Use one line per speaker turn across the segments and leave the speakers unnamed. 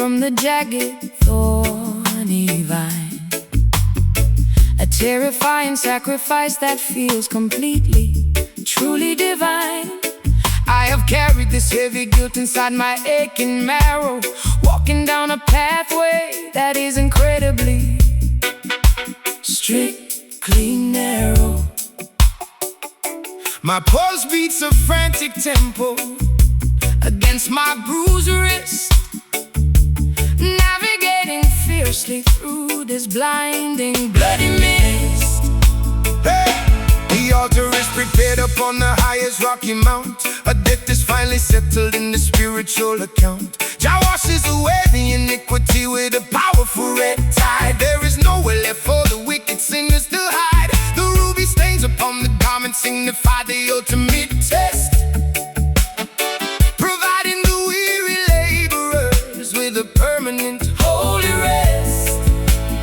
from the jagged, thorny vine. A terrifying sacrifice that feels completely, truly divine. I have carried this heavy guilt inside my aching marrow, walking down a pathway that is incredibly, strictly narrow.
My pulse beats a frantic tempo
Against my bruised wrist, navigating fiercely through this blinding, bloody mist.
Hey! The altar is prepared upon the highest rocky mount. A debt is finally settled in the spiritual account. Jah washes away the iniquity with a powerful red tide. There is nowhere left for the wicked sinners to hide. The ruby stains upon the garment signify the ultimate test, providing the weary laborers with a permanent
Holy rest.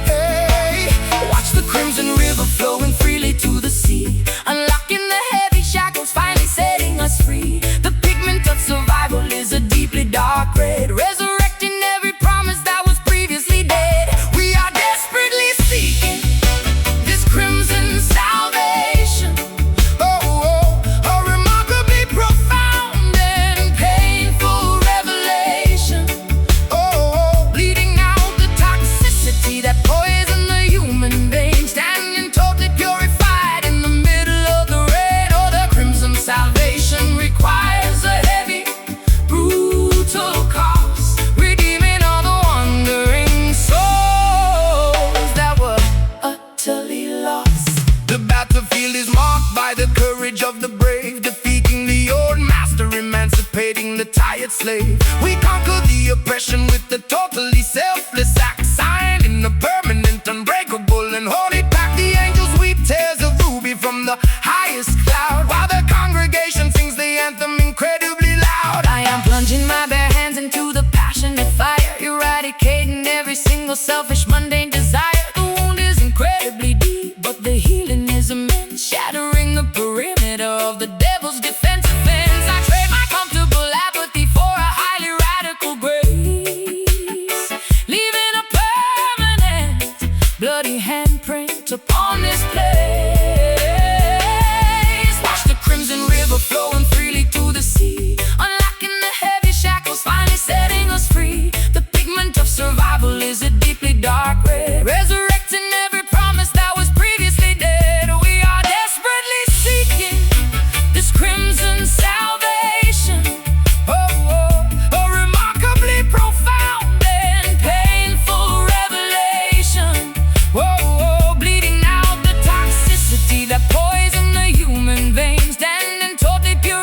hey.
Watch the crimson river flowing freely to the sea, unlocking the heavy shackles, finally setting us free. The pigment of survival is a deeply dark red, resurrecting every promise that was previously dead. We are desperately seeking this crimson salvation.
A remarkably
Profound and painful revelation, bleeding out the toxicity that poisoned the human vein, standing totally purified in the middle of the red. Oh, the crimson salvation requires a heavy, brutal cost, redeeming all the wandering souls that were utterly lost.
The battlefield is marked by the courage of the brave, defeating the old master, emancipating the tired slave. We conquer the oppression with the totally selfless act, signed in the permanent, unbreakable, and holy pact. The angels weep tears of ruby from the highest cloud, while the congregation sings the anthem incredibly loud.
I am plunging my bare hands into the passionate fire, eradicating every single selfish, mundane desire. The wound is incredibly deep, but the healing is immense, shattering the perimeter of the devil's defensive fence. I trade my comfortable apathy for a highly radical grace, leaving a permanent, bloody handprint upon this place. Watch the crimson river flowing freely to the sea, unlocking the heavy shackles, finally setting us free. The pigment of survival is a deeply dark red, resurrecting every promise that was previously dead. We are desperately seeking this crimson salvation. A remarkably profound and painful revelation. Bleeding out the toxicity that poisoned the human vein, standing totally pure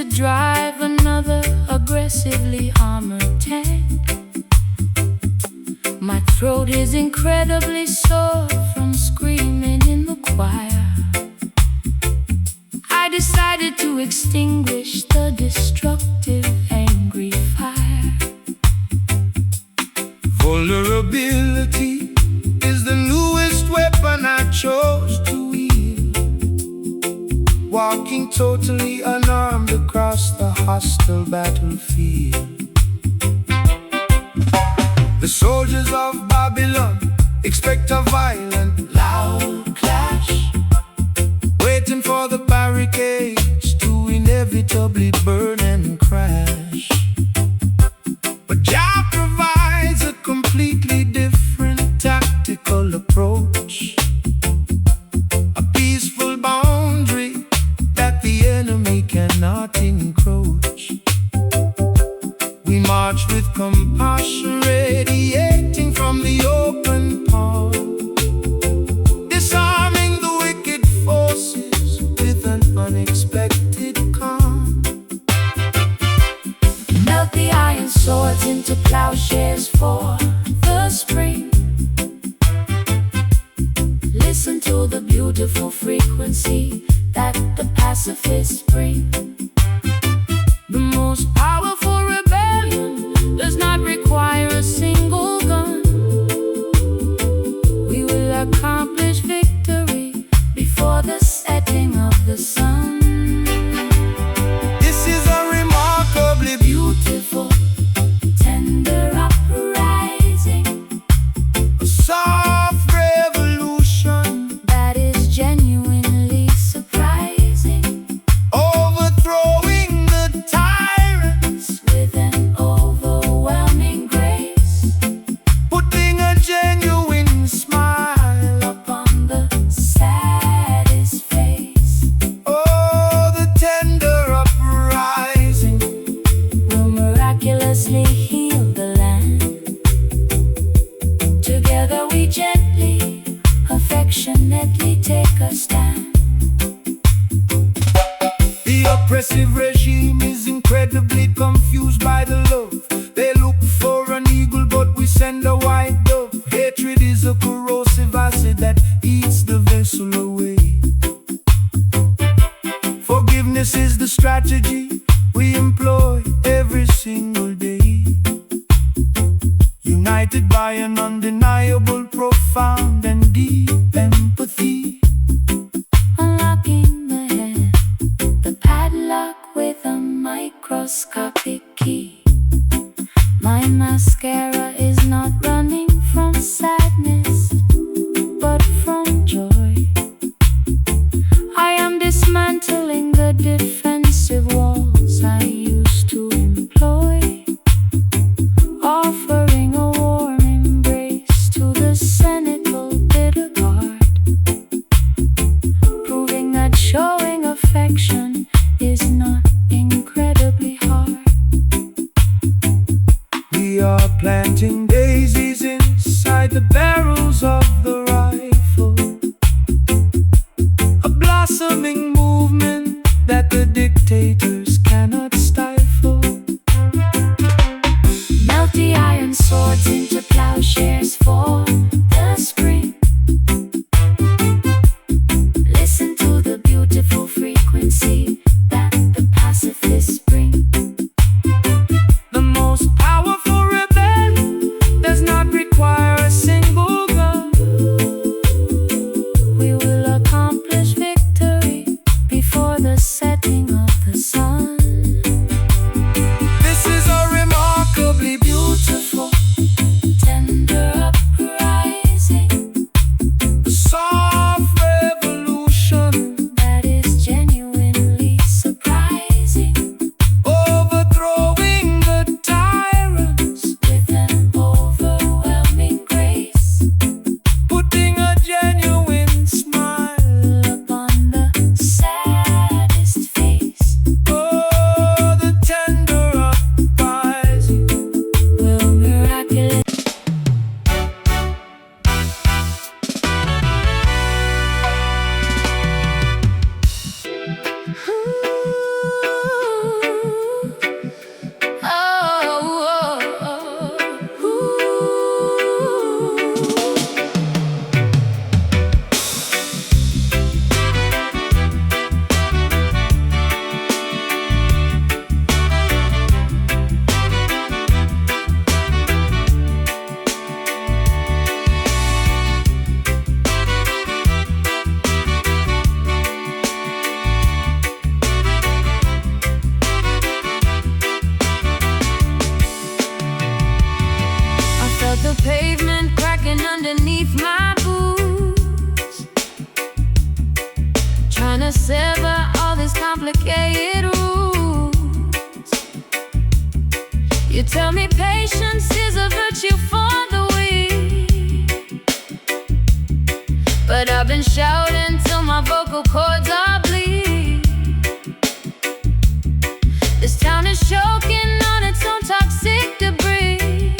drive another aggressively armored tank. My throat is incredibly sore from screaming in the choir. I decided to extinguish the destructive, angry fire.
Vulnerability is the newest weapon I chose to wield. Walking totally unarmed across the hostile battlefield. The soldiers of Babylon expect a violent, loud clash, waiting for the barricades to inevitably burn and crash. But Jah provides a completely different tactical approach, a peaceful boundary that the enemy cannot encroach. We march with compassion, radiating from the open palm, disarming the wicked forces with an unexpected calm.
Melt the iron swords into plowshares for the spring. Listen to the beautiful frequency that the pacifists bring. The most powerful rebellion does not require a single gun. We will accomplish victory before the setting of the sun.
This is a remarkably
Beautiful, tender uprising,
a soft revolution,
that is genuinely surprising,
overthrowing the tyrants,
with an overwhelming grace,
putting a genuine smile
upon the saddest face.
Oh, the tender uprising.
Will miraculously heal the land. Together we gently, affectionately take a stand.
The oppressive regime is incredibly confused by the love. They look for an eagle, but we send a white dove. Hatred is a corrosive acid that eats the vessel away. Forgiveness is the strategy we employ every single day. United by an undeniable, profound and deep empathy.
Unlocking the head, the padlock with a microscopic key. My mascara is not running from sadness, but from joy. I am dismantling the defensive walls I used to employ, offering a warm embrace to the cynical bitter guard, proving that showing affection is not incredibly hard.
We are planning
You tell me patience is a virtue for the weak, but I've been shouting till my vocal cords are bleed. This town is choking on its own toxic debris.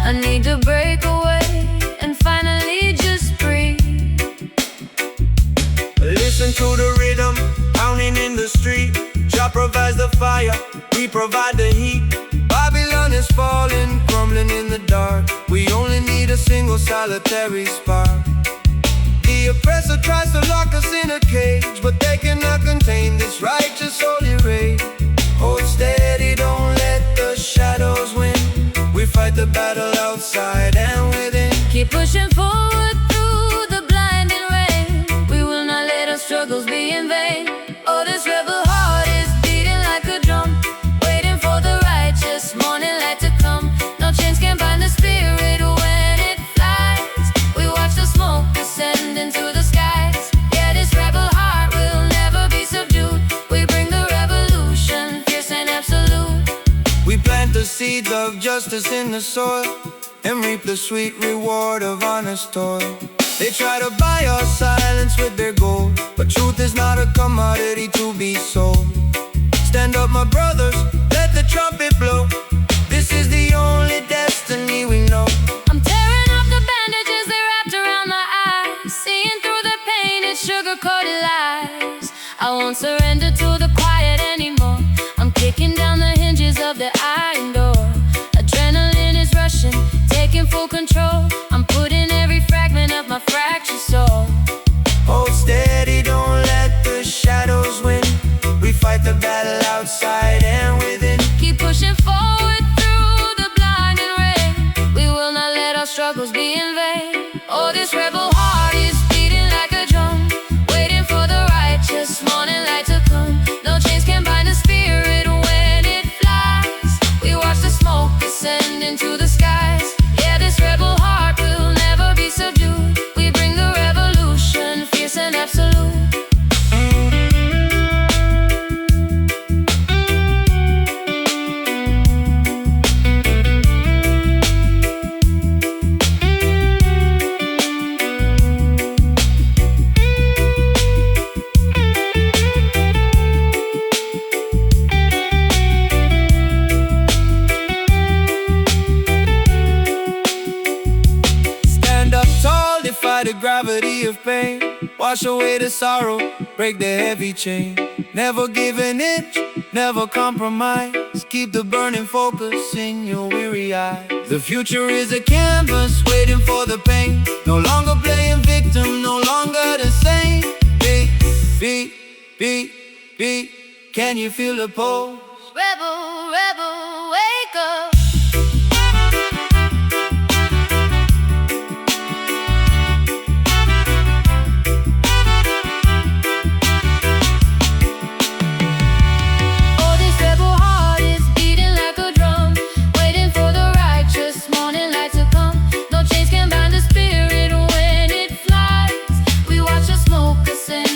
I need to break away and finally just breathe.
Listen to the rhythm, pounding in the street. Jah provides the fire, we provide the heat. Babylon is falling, crumbling in the dark. We only need a single solitary spark. The oppressor tries to lock us in a cage, but they cannot contain this righteous holy rage. Hold steady, don't let the shadows win. We fight the battle outside and within.
Keep pushing forward through the blinding rain. We will not let our struggles be in vain. Oh, this rebel heart is beating like a drum, waiting for the righteous morning light to come. No chains can bind the spirit when it flies. We watch the smoke ascend into the skies. Yeah, this rebel heart will never be subdued. We bring the revolution, fierce and absolute.
We plant the seeds of justice in the soil and reap the sweet reward of honest toil. They try to buy our silence with their gold, but truth is not a commodity to be sold. Stand up, my brothers, let the trumpet blow. This is the only destiny we know.
I'm tearing off the bandages they wrapped around my eyes, seeing through the pain, it's sugar-coated lies. I won't surrender to the quiet anymore. I'm kicking down the hinges of the iron door. Adrenaline is rushing, taking full control. I'm putting every fragment of my fractured soul.
Hold steady, don't let the shadows win. We fight the battle outside and within.
Keep pushing forward through the blinding rain. We will not let our struggles be in vain. Oh, this rebel heart is beating like a drum, waiting for the righteous morning light to come. No chains can bind the spirit when it flies. We watch the smoke ascend into the skies. Yeah, this rebel heart will never be subdued. We bring the revolution, fierce and absolute.
The gravity of pain, wash away the sorrow, break the heavy chain. Never give an inch, never compromise. Keep the burning focus in your weary eyes. The future is a canvas waiting for the pain. No longer playing victim, no longer the same. Beat, beat, beat, beat. Can you feel the pulse?
Rebel, rebel, wake up.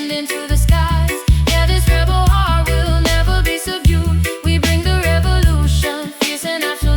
Into the skies. Yeah, this rebel heart will never be subdued. We bring the revolution, fierce and absolute.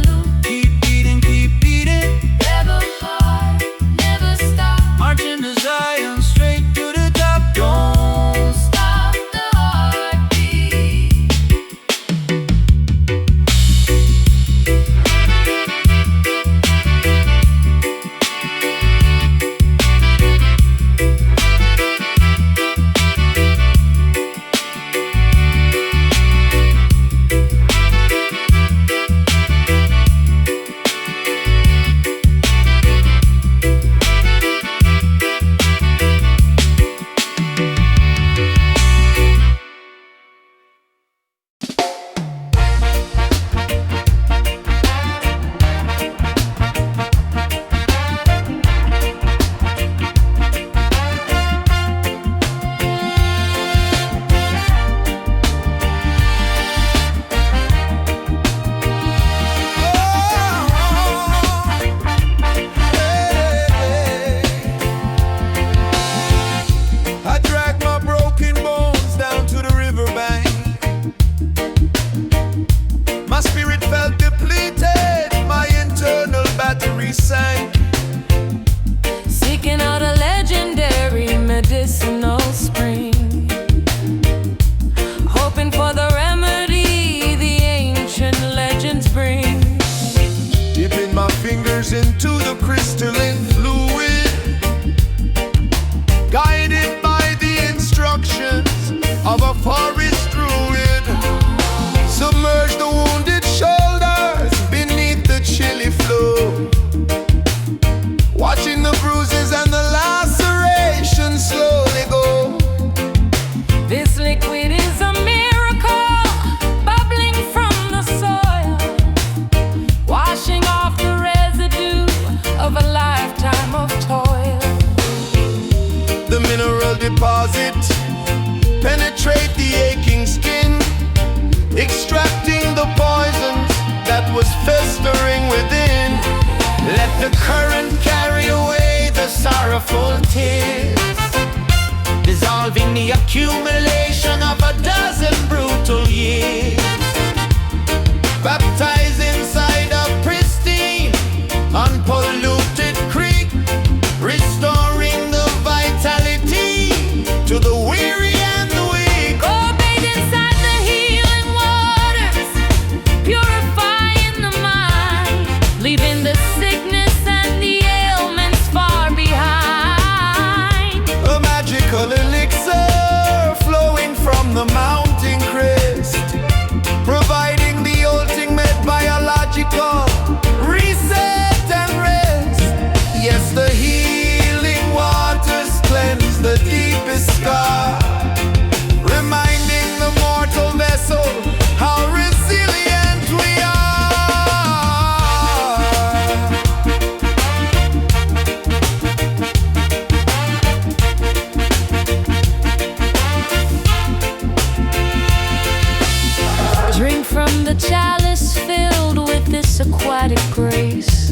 its aquatic grace,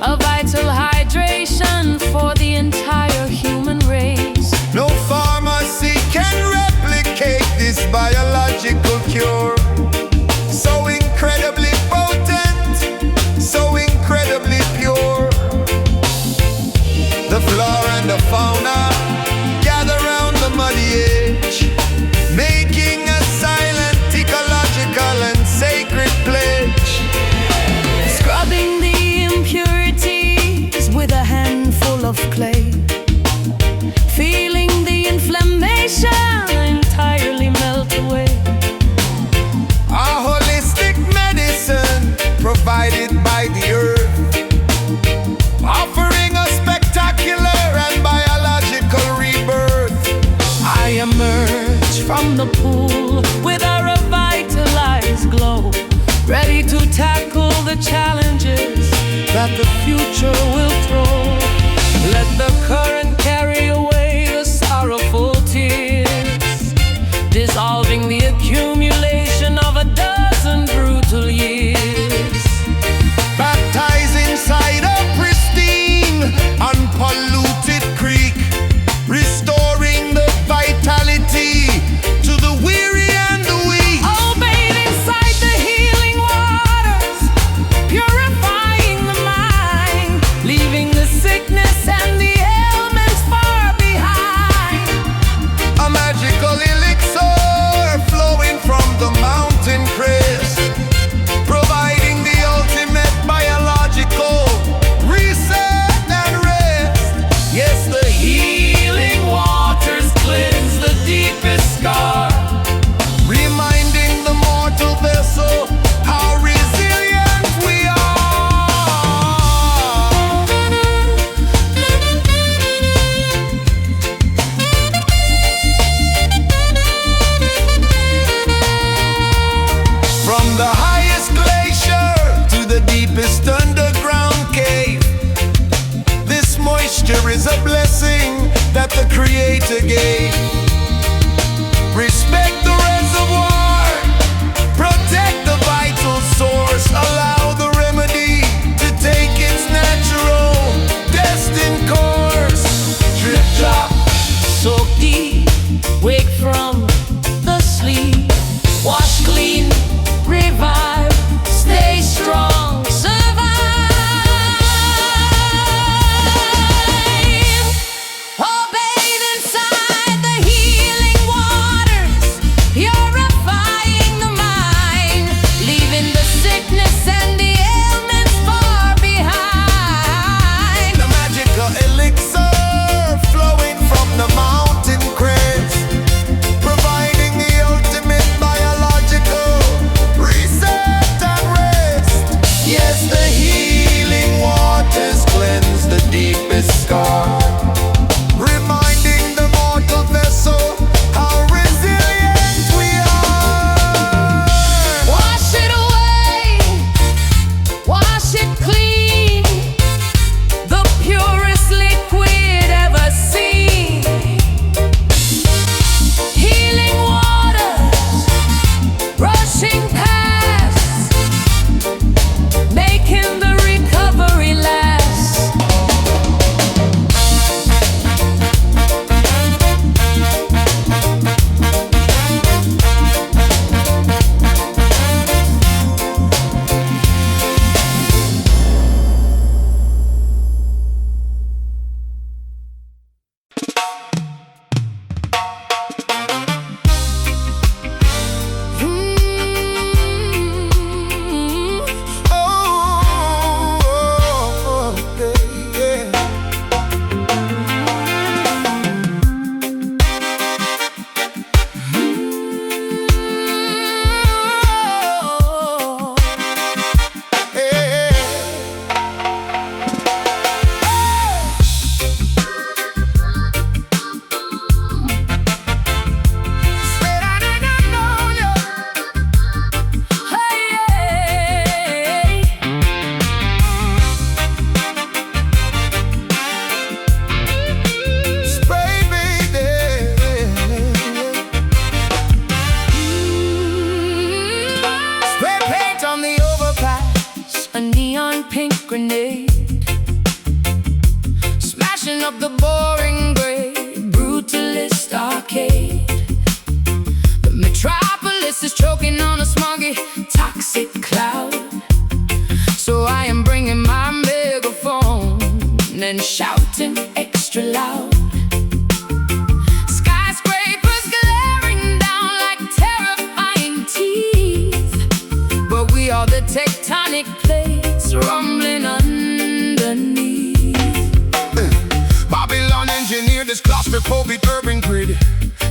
a vital hydration for the entire human race.
No pharmacy can replicate this biological cure. So incredibly potent, so incredibly pure. The flora and the fauna gather round the muddy edge, making a silent ecological and sacred pledge.
Scrubbing the impurities with a handful of clay, feeling the inflammation entirely melt away.
A holistic medicine provided by the earth, offering a spectacular and biological rebirth.
I emerge from the pool with a revitalized glow, ready to tackle the challenges that the future will throw. Let the current carry away the sorrowful tears, dissolving the accumulation of a dozen brutal years.
Baptized inside a pristine, unpolluted creek, restoring the vitality to the weary and the weak.
Oh, bathe inside the healing waters, purifying the mind, leaving the sickness and the ailments far behind.
A magical elixir flowing from the mountain crest, providing the ultimate biological reset and rest. Yes, the healing waters cleanse the deepest scar, reminding the mortal vessel how resilient we are. From the highest glacier to the deepest underground cave, this moisture is a blessing that the Creator gave. Respect the reservoir, protect the vital source, allow the remedy to take its natural, destined course. Drip drop,
Soak deep, wake from the sleep, wash clean, revive, stay strong, survive. Oh, bathe inside the heat. grenade, smashing up the boring gray brutalist arcade. The metropolis is choking on a smoggy, toxic cloud. So I am bringing my megaphone and shouting extra loud. Skyscrapers glaring down like terrifying teeth, but we are the tectonic plates rumbling underneath.
Babylon engineered this claustrophobic urban grid,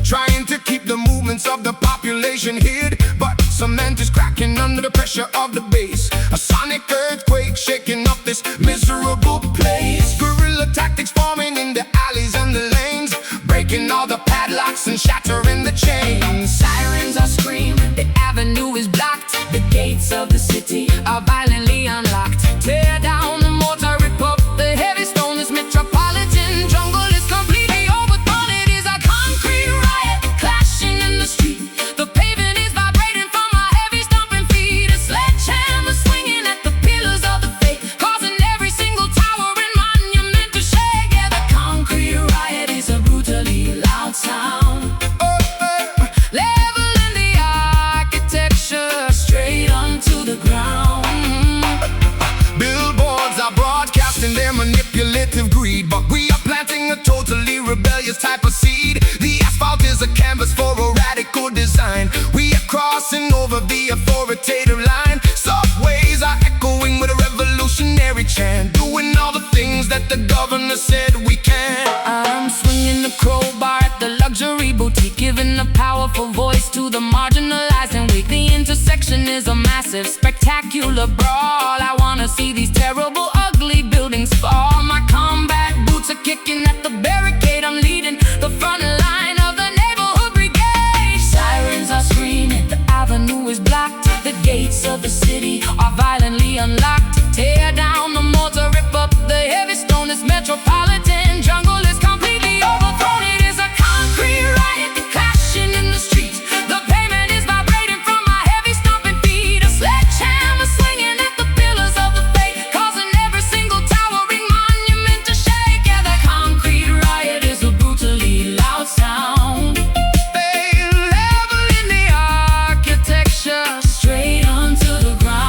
trying to keep the movements of the population hid. But cement is cracking under the pressure of the bass, a sonic earthquake shaking up this miserable place. Guerrilla tactics forming in the alleys and the lanes, breaking all the padlocks and shattering the chains.
Sirens are screaming, the avenue is blocked, the gates of the city are violently unlocked. Tear down the mortar, rip up the heavy stone. This metropolitan jungle is completely overthrown. It is a concrete riot clashing in the street. The pavement is vibrating from our heavy stomping feet. A sledgehammer swinging at the pillars of the faith, causing every single tower and monument to shake. Yeah, the concrete riot is a brutally loud sound, leveling the architecture straight onto the ground.
Billboards are broadcasting their manipulative greed, but we are planting a totally rebellious type of seed. The asphalt is a canvas for a radical design. We are crossing over the authoritative line. Subways are echoing with a revolutionary chant, doing all the things that the governor said we can.
I'm swinging the crowbar at the luxury boutique, giving a powerful voice to the marginalized and weak. The intersection is a massive, spectacular brawl. I wanna see these terrible, ugly buildings fall. My combat boots are kicking at the barricade. I'm leading the front line of the neighborhood brigade. Sirens are screaming, the avenue is blocked, the gates of the city are violently unlocked. Tear down the mortar, rip up the heavy stone. This metropolitan jungle is completely overthrown. It is a concrete riot clashing in the streets. The pavement is vibrating from our heavy stomping feet. A sledgehammer swinging at the pillars of the faith, causing every single towering monument to shake. Yeah, the concrete riot is a brutally loud sound, leveling the architecture straight onto the ground.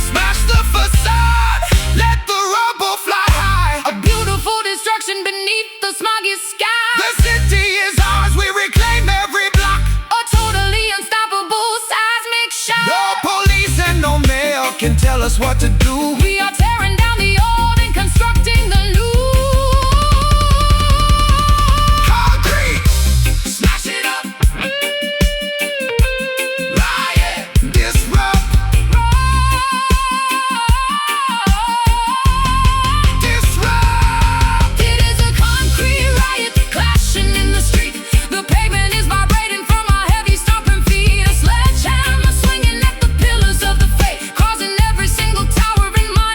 Smash the facade, let the rubble fly high.
A beautiful destruction beneath the smoggy sky.
The city is ours, we reclaim every block.
A totally unstoppable seismic shock.
No police and no mayor can tell us what to do.
We are tearing down the old and constructing the new.
Concrete, smash it up. Riot, disrupt, disrupt.
It is a concrete riot clashing in the street. The pavement is vibrating from our heavy stomping feet. A sledgehammer swinging at the pillars of the faith, causing every single tower and monument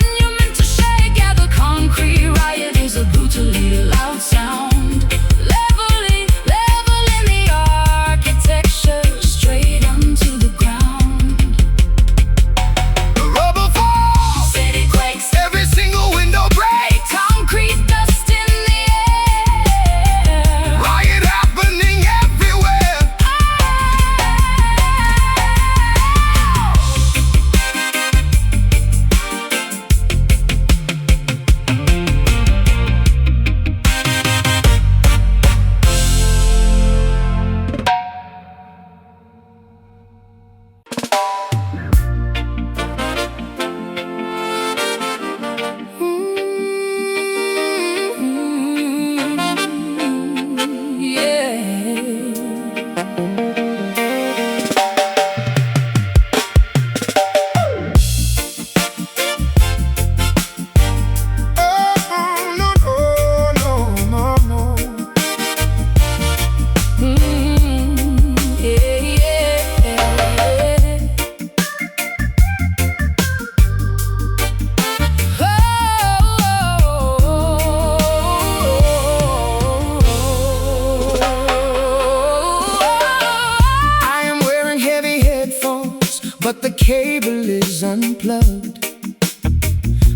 cable is unplugged.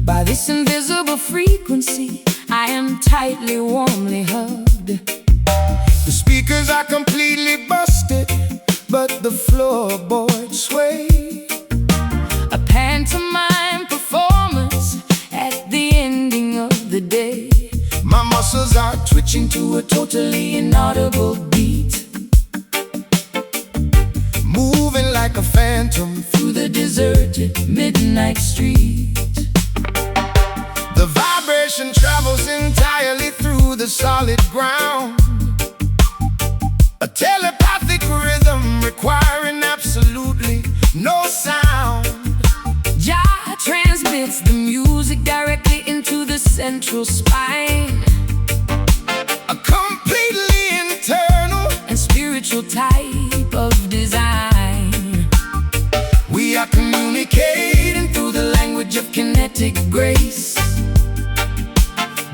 By this invisible frequency, I am tightly, warmly hugged.
The speakers are completely busted, but the floorboards sway.
A pantomime performance at the ending of the day.
My muscles are twitching to a totally
Inaudible beat,
moving like a phantom
through the deserted midnight street.
The vibration travels entirely through the solid ground. A telepathic rhythm requiring absolutely no sound.
Jah transmits the music directly into the central spine.
A completely internal
and spiritual type of design.
We are communicating
through the language of kinetic grace,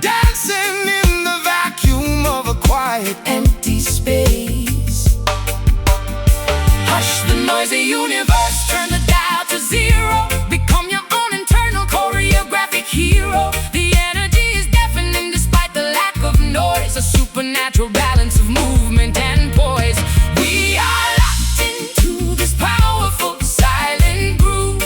dancing in the vacuum of a quiet
empty space. Hush the noisy universe, turn the dial to zero. Become your own internal choreographic hero. The energy is deafening despite the lack of noise. A supernatural balance of movement and poise. We are locked into this powerful silent groove.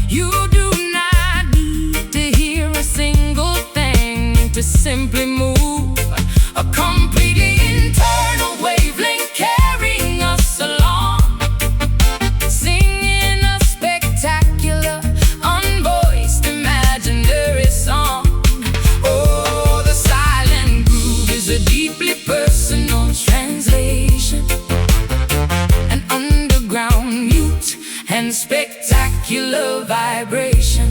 You do not need to hear a single thing to simply move. A completely internal wavelength carrying us along, singing a spectacular, unvoiced, imaginary song. Oh, the silent groove is a deeply personal translation, an underground mute and spectacular vibration.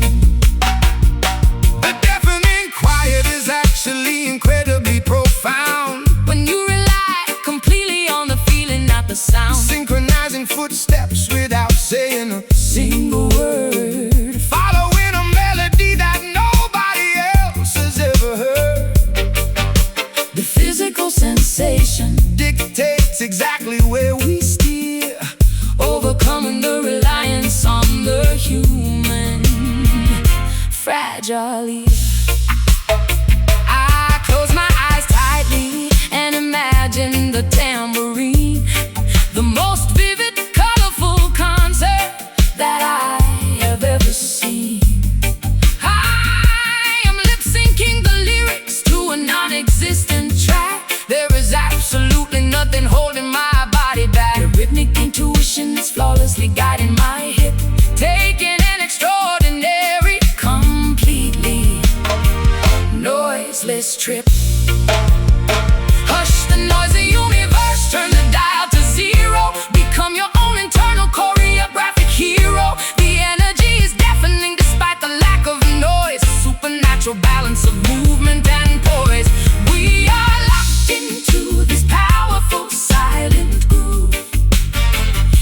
The deafening quiet is actually incredibly profound.
When you rely completely on the feeling, not the sound.
Synchronizing footsteps without saying a
Single word,
following a melody that nobody else has ever heard.
the physical sensation
Dictates exactly where we steer.
overcoming the reliance on the human fragile ear. I close my eyes tightly and imagine the tambourine, the most vivid, colorful concert that I have ever seen. I am lip-syncing the lyrics to a non-existent track. There is absolutely nothing holding my body back. The rhythmic intuition is flawlessly guiding my hip, taking an extraordinary, completely noiseless trip. Hush the noisy universe, turn the dial to zero. Become your own internal choreographic hero. The energy is deafening despite the lack of noise. A supernatural balance of movement and poise. We are locked into this powerful silent groove.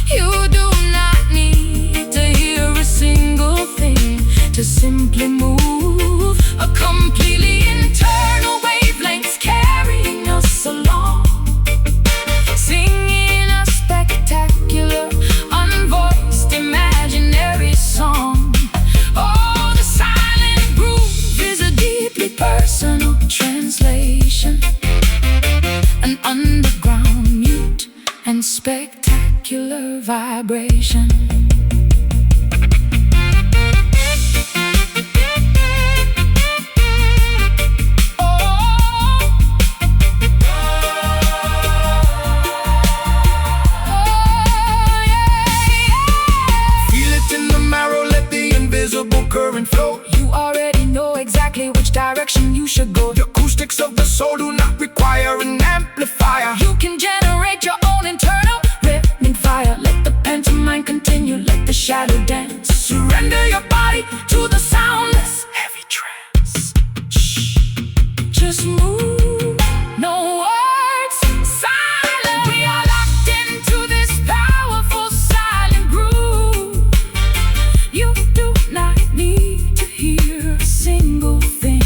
You do not need to hear a single thing to simply move. A completely internal wavelengths carrying us along, singing a spectacular, unvoiced, imaginary song. Oh, the silent groove is a deeply personal translation, an underground mute and spectacular vibration.
Feel it in the marrow, let the invisible current flow.
You already know exactly which direction you should go.
The acoustics of the soul do not require an amplifier.
You can generate your own internal rhythmic fire. Let the pantomime continue, let the shadow dance.
Surrender your body
To the soundless,
heavy trance.
just move, no words, silent. We are locked into this powerful silent groove. You do not need to hear a single thing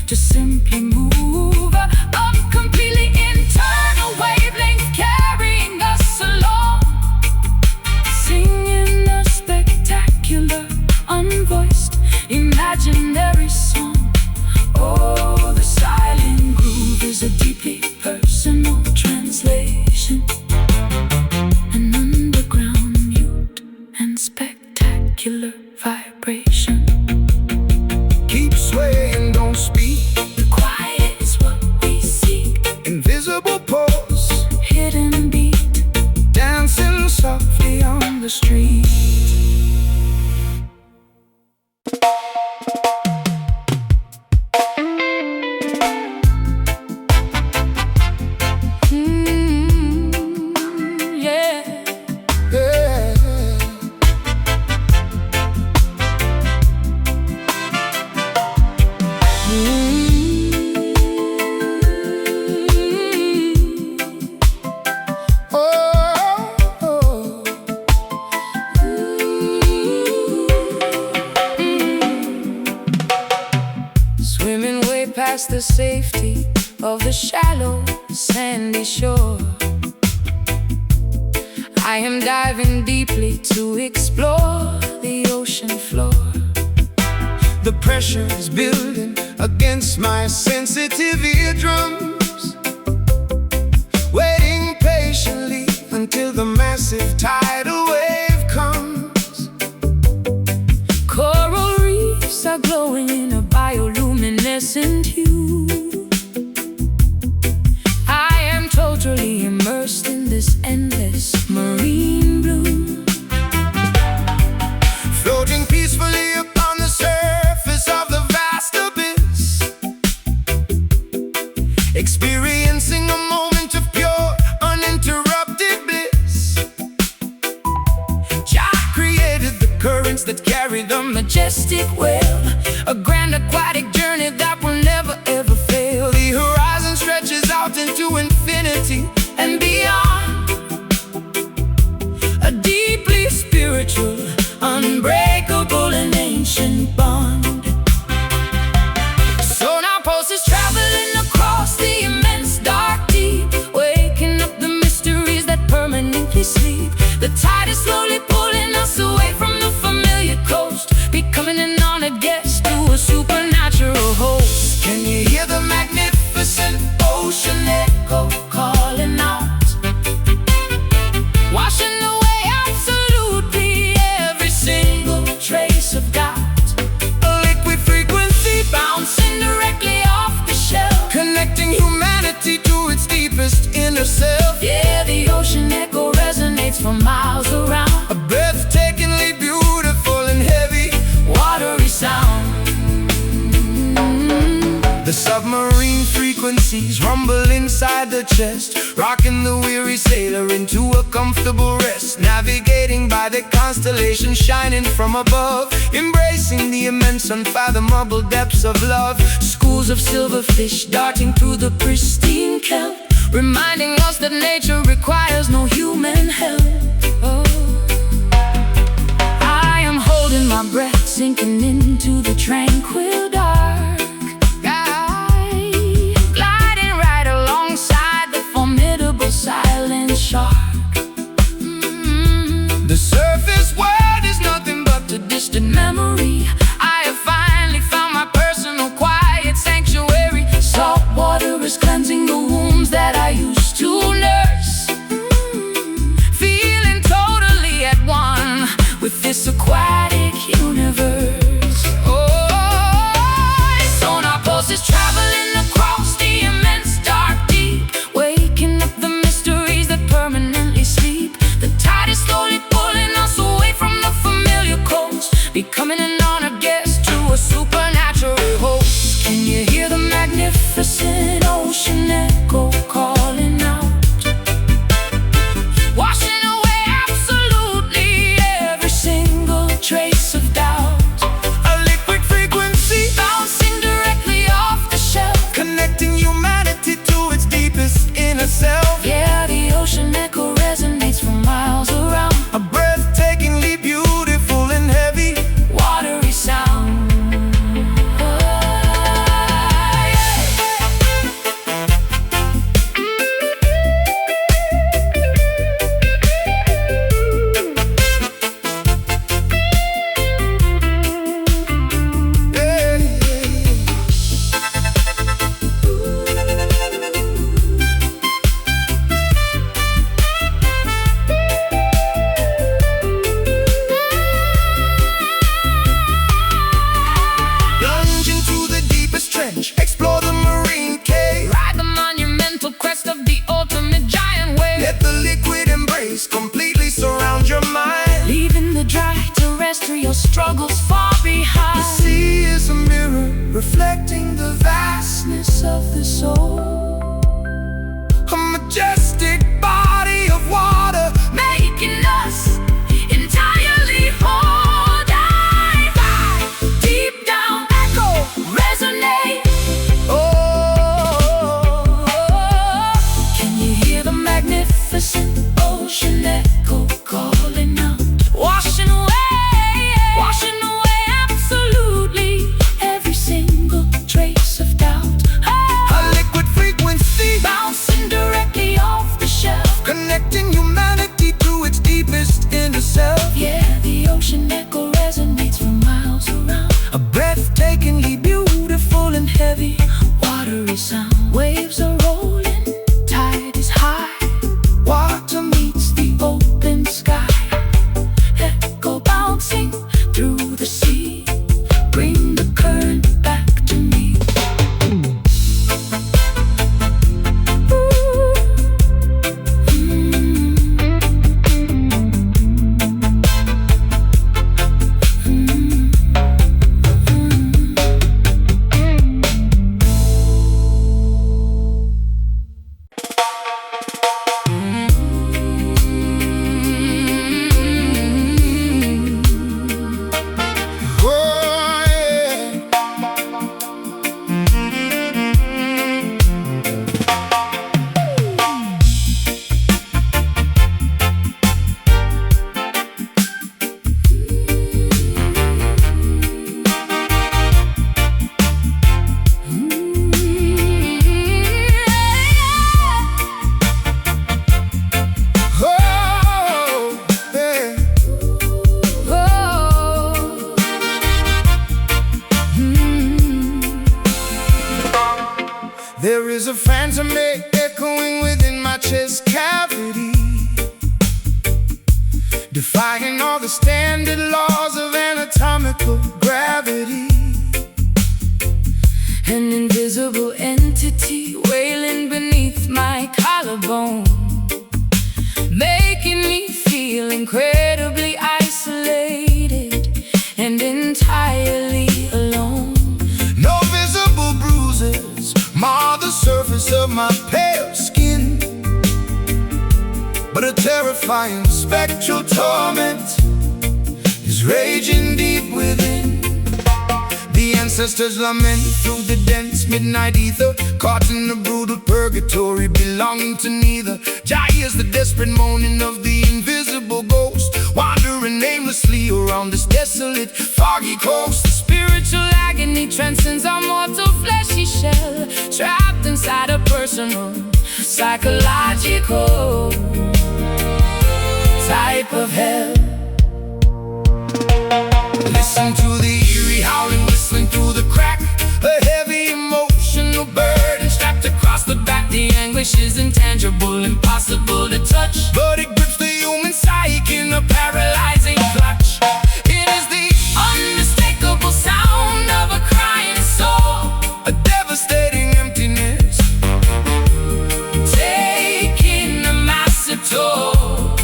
to simply move. A completely internal wavelength carrying us along, singing a spectacular molecular vibration.
Keep swaying, don't speak.
The quiet is what we seek.
Invisible pulse,
Hidden beat,
dancing softly on the street.
yeah.
Yeah. Oh.
Swimming way past the safety of the shallow, sandy shore. I am diving deeply to explore the ocean floor.
The pressure is building against my sensitive eardrums, waiting patiently until the massive tidal wave comes.
Coral reefs are glowing in a bioluminescent hue. I am totally immersed in this endless marine blue.
Floating peacefully upon the surface of the vast abyss, experiencing a moment of pure, uninterrupted bliss.
Jah created the currents that carry the majestic whale, a grand aquatic journey that will never ever fail.
The horizon stretches out into infinity
And beyond, a deeply spiritual, unbreakable and ancient bond. So now pulse is traveling across the immense dark deep, waking up the mysteries that permanently sleep. The tide is slowly pulling us away from the familiar coast, becoming an honored guest to a supernatural host.
Can you hear the magnificent ocean echo
Calling out, washing away absolutely every single trace of doubt.
a liquid frequency
Bouncing directly off the shelf.
connecting humanity to its deepest inner self?
Yeah, the ocean echo resonates for miles around.
A breathtakingly beautiful and heavy,
Watery sound.
the submarine frequencies rumble inside the chest, rocking the weary sailor into a comfortable rest. Navigating by the constellation shining from above, embracing the immense unfathomable depths of love.
Schools of silverfish darting through the pristine kelp, reminding us that nature requires no human help. Oh. I am holding my breath, sinking into the tranquil dark. Gliding right alongside the formidable silent shark.
The surface world is nothing but
A distant memory. I have finally found my personal quiet sanctuary. Salt water is cleansing the wounds that I used to nurse. Feeling totally at one with this aquatic universe. Oh, sonar pulses traveling across the immense dark deep, waking up the mysteries that permanently sleep. The tide is slowly pulling us away from the familiar coast, becoming an honored guest to a supernatural host. Can you hear the magnificent ocean echo calling out? Washing away absolutely every single trace of doubt.
a liquid frequency
Bouncing directly off the shelf.
connecting humanity to its deepest inner self.
Yeah, the ocean echo resonates for miles around.
A breathtakingly beautiful and heavy,
Water struggles far behind.
The sea is a mirror reflecting the vastness of the soul. A majestic body of water
making us entirely whole. Dive deep down, echo, resonate.
Oh,
Can you hear the magnificent ocean echo calling out? Washing away absolutely every single trace of doubt.
a liquid frequency
Bouncing directly off the shelf.
connecting humanity to its deepest inner self.
Yeah, the ocean echo resonates for miles around.
A breathtakingly beautiful and heavy
Watery sound. Waves are rolling, tide is high.
water meets
The open sky, echo bouncing through the sea. Bring the current back to me.
Oh, yeah. Oh, yeah. There is a phantom echoing within my chest cavity, defying all the standard laws of anatomical gravity.
An invisible entity wailing beneath my collarbone, making me feel incredibly isolated and entirely alone.
No visible bruises mar the surface of my pale skin, but a terrifying spectral torment is raging deep within. The ancestors lament through the dense midnight ether, caught in a brutal purgatory belonging to neither. Jah hears the desperate moaning of the invisible ghost, wandering aimlessly around this desolate, foggy coast.
Spiritual agony transcends our mortal fleshy shell, trapped inside a personal, psychological type of hell.
Listen to the eerie howling, whistling through the crack, a heavy emotional burden strapped across the back.
The anguish is intangible, impossible to touch,
But it grips the human psyche in a paralyzing clutch.
it is the unmistakable sound of a crying soul,
A devastating emptiness,
taking a massive toll,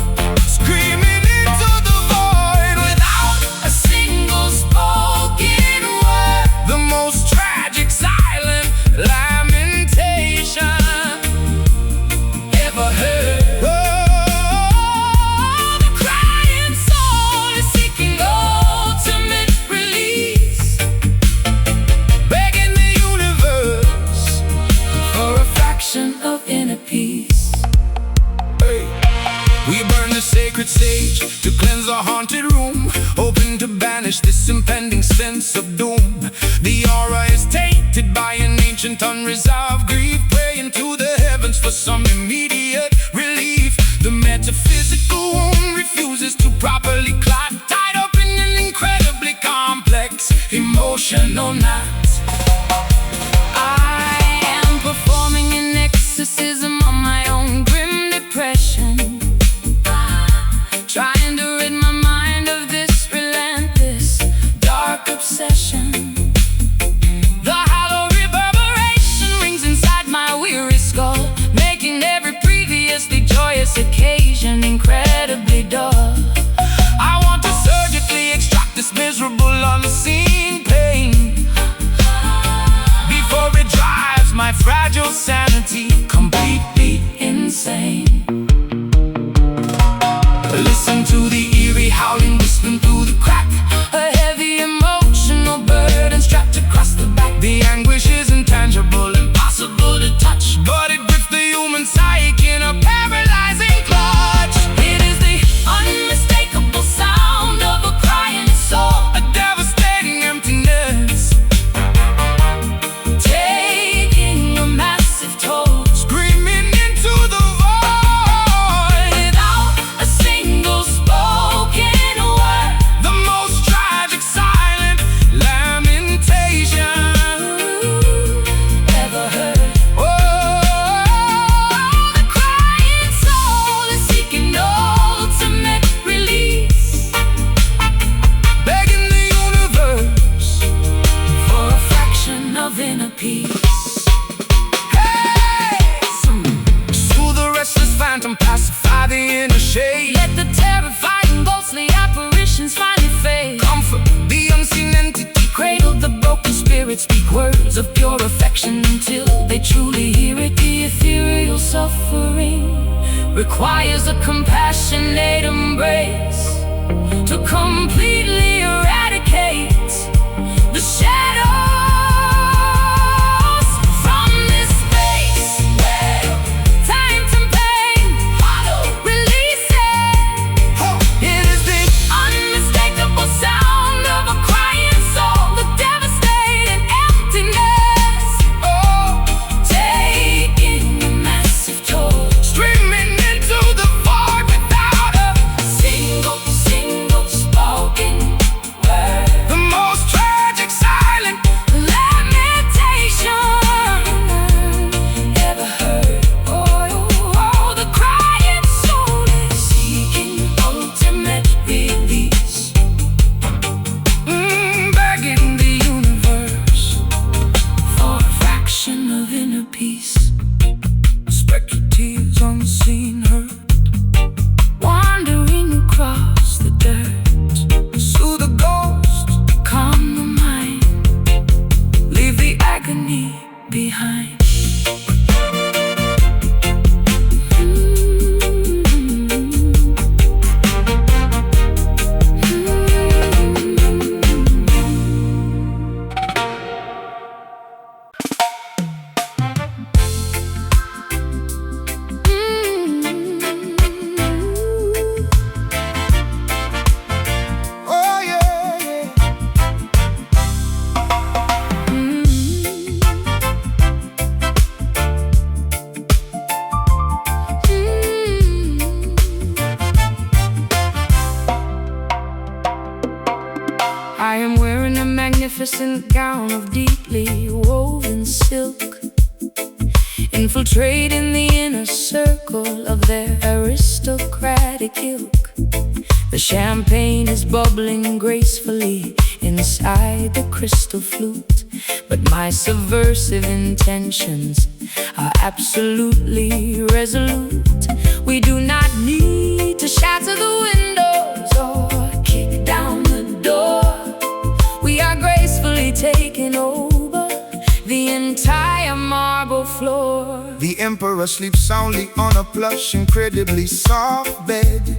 screaming into the void
without a single spoken word.
the most tragic silent lamentation
Ever heard?
Oh,
The crying soul is seeking ultimate release,
begging the universe.
for a fraction of inner peace.
Hey. We burn the sacred sage to cleanse the haunted room, hoping to banish this impending sense of doom. The aura is tainted by an ancient unresolved grief, praying to the heavens for some immediate relief. The metaphysical wound refuses to properly clot, tied up in an incredibly complex emotional knot.
I am performing an exorcism on my own grim depression, trying to rid my mind of this relentless, dark obsession. The hollow reverberation rings inside my weary skull, making every previously joyous occasion incredibly dull.
I want to surgically extract this miserable intangible, unseen pain. Before it drives my fragile sanity completely insane. Listen to the eerie howling whistling through the crack. A heavy emotional burden strapped across the back. The anguish is intangible, impossible to touch, but it grips the human psyche in a paralyzing clutch. It is the unmistakable sound of a crying soul, a devastating emptiness, taking a massive toll, screaming into the void without a single spoken word. The most tragic silent lamentation ever heard. Oh, the crying soul is seeking ultimate release, begging the universe for a fraction of inner peace. Hey! Soothe the restless phantom, pacify the inner shade. Let the terrifying ghostly apparitions finally fade. Comfort the unseen entity, cradle the broken spirit. Speak words of pure affection until they truly hear it. The ethereal suffering requires a compassionate embrace to completely eradicate the shadows from this space where time and pain release it. It is the unmistakable sound of a crying soul, the devastating emptiness, taking a massive toll, streaming into the void without a single spoken word. The most tragic silent lamentation ever heard. Oh, the crying soul is seeking ultimate release, begging the universe for a fraction of inner peace. Spectral tears unseen hurt, wandering across the dirt. Soothe the ghost, calm the mind, leave the agony behind. Oh yeah, yeah. I am wearing a magnificent gown of deeply woven silk, infiltrating the inner circle of their aristocratic ilk. The champagne is bubbling gracefully inside the crystal flute, but my subversive intentions are absolutely resolute. We do not need to shatter the windows or kick down the door. We are gracefully taking over the entire marble floor.
The emperor sleeps soundly on a plush, incredibly soft bed,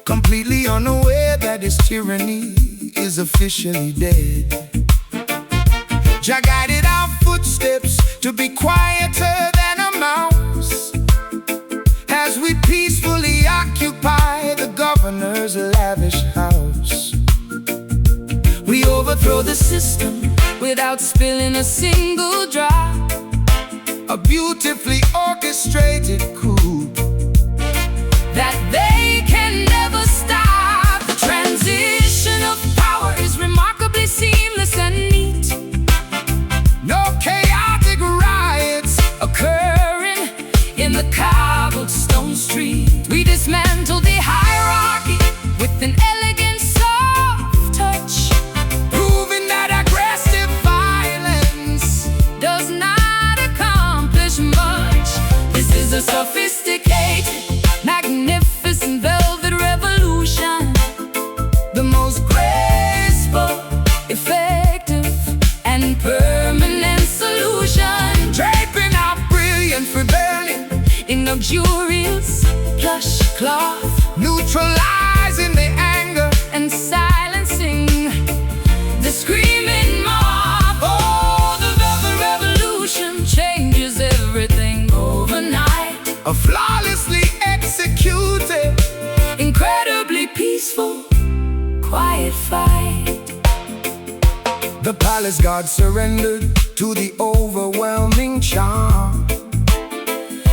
completely unaware that his tyranny is officially dead. Jah guided our footsteps to be quieter than a mouse as we peacefully occupy the governor's lavish house.
We overthrow the system without spilling a single drop.
A beautifully orchestrated coup
that they can never stop. The transition of power is remarkably seamless and neat.
No chaotic riots
occurring in the cobblestone street. We dismantle the hierarchy with an elegant soft touch,
proving that aggressive violence
does not accomplish much. This is a sophisticated, magnificent luxurious plush cloth,
neutralizing the anger
and silencing the screaming mob. Oh, the velvet revolution changes everything overnight.
are flawlessly executed.
Incredibly peaceful, quiet fight.
The palace guard surrendered to the overwhelming charm.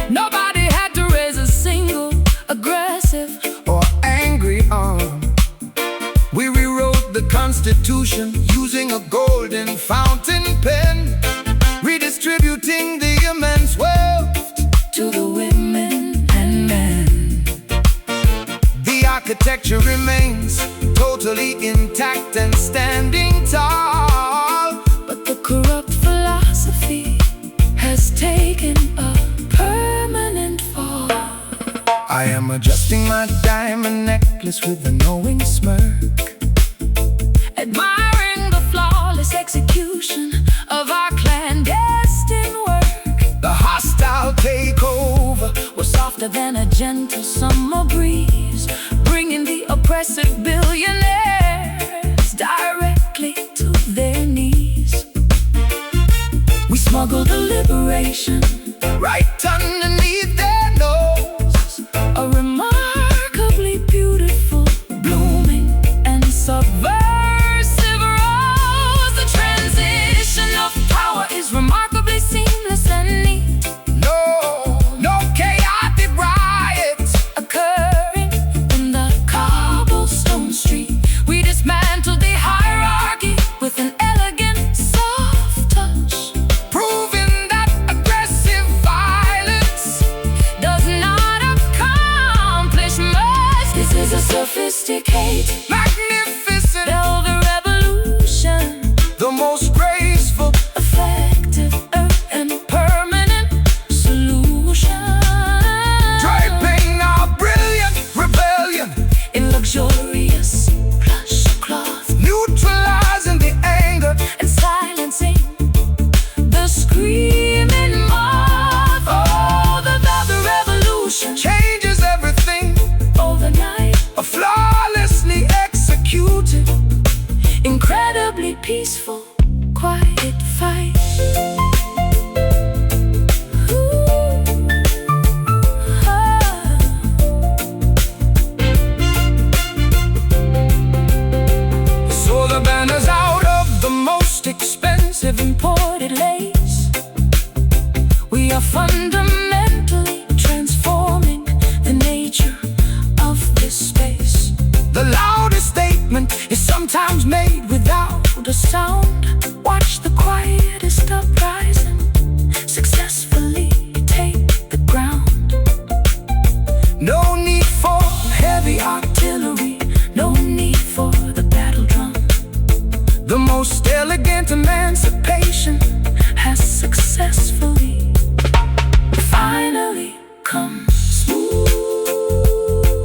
Nobody had to raise a single aggressive
Or angry arm. We rewrote the Constitution using a golden fountain pen, redistributing the immense wealth
to the women and men.
The architecture remains totally intact and standing tall.
But the corrupt philosophy has taken a permanent fall.
I am adjusting my diamond necklace with a knowing smirk,
Admiring the flawless execution of our clandestine work.
the hostile takeover
Was softer than a gentle summer breeze, bringing the oppressive billionaires directly to their knees. We smuggled the liberation
right underneath their nose.
a remarkably beautiful, blooming, and subversive rose. The transition of power is remarkably seamless and neat,
No chaotic riots.
occurring in the cobblestone street. We dismantled the hierarchy with an elegant, soft touch,
Proving that aggressive violence
does not accomplish much. This is a sophisticated
magnificent,
velvet revolution,
the most graceful,
effective and permanent solution.
draping our brilliant rebellion,
In luxurious plush cloth
neutralizing the anger
and silencing the screaming mob. Oh, the velvet revolution
changes everything,
overnight.
are flawlessly executed.
Incredibly peaceful, quiet fight. Ooh, ah.
So the banner's out of the most expensive
Imported lace. We are fundamentally transforming the nature of this space.
The loudest statement is sometimes made without
The sound, watch the quietest uprising successfully take the ground.
no need for
Heavy artillery, no need for the battle drum.
the most elegant
Emancipation has successfully finally come. Smooth,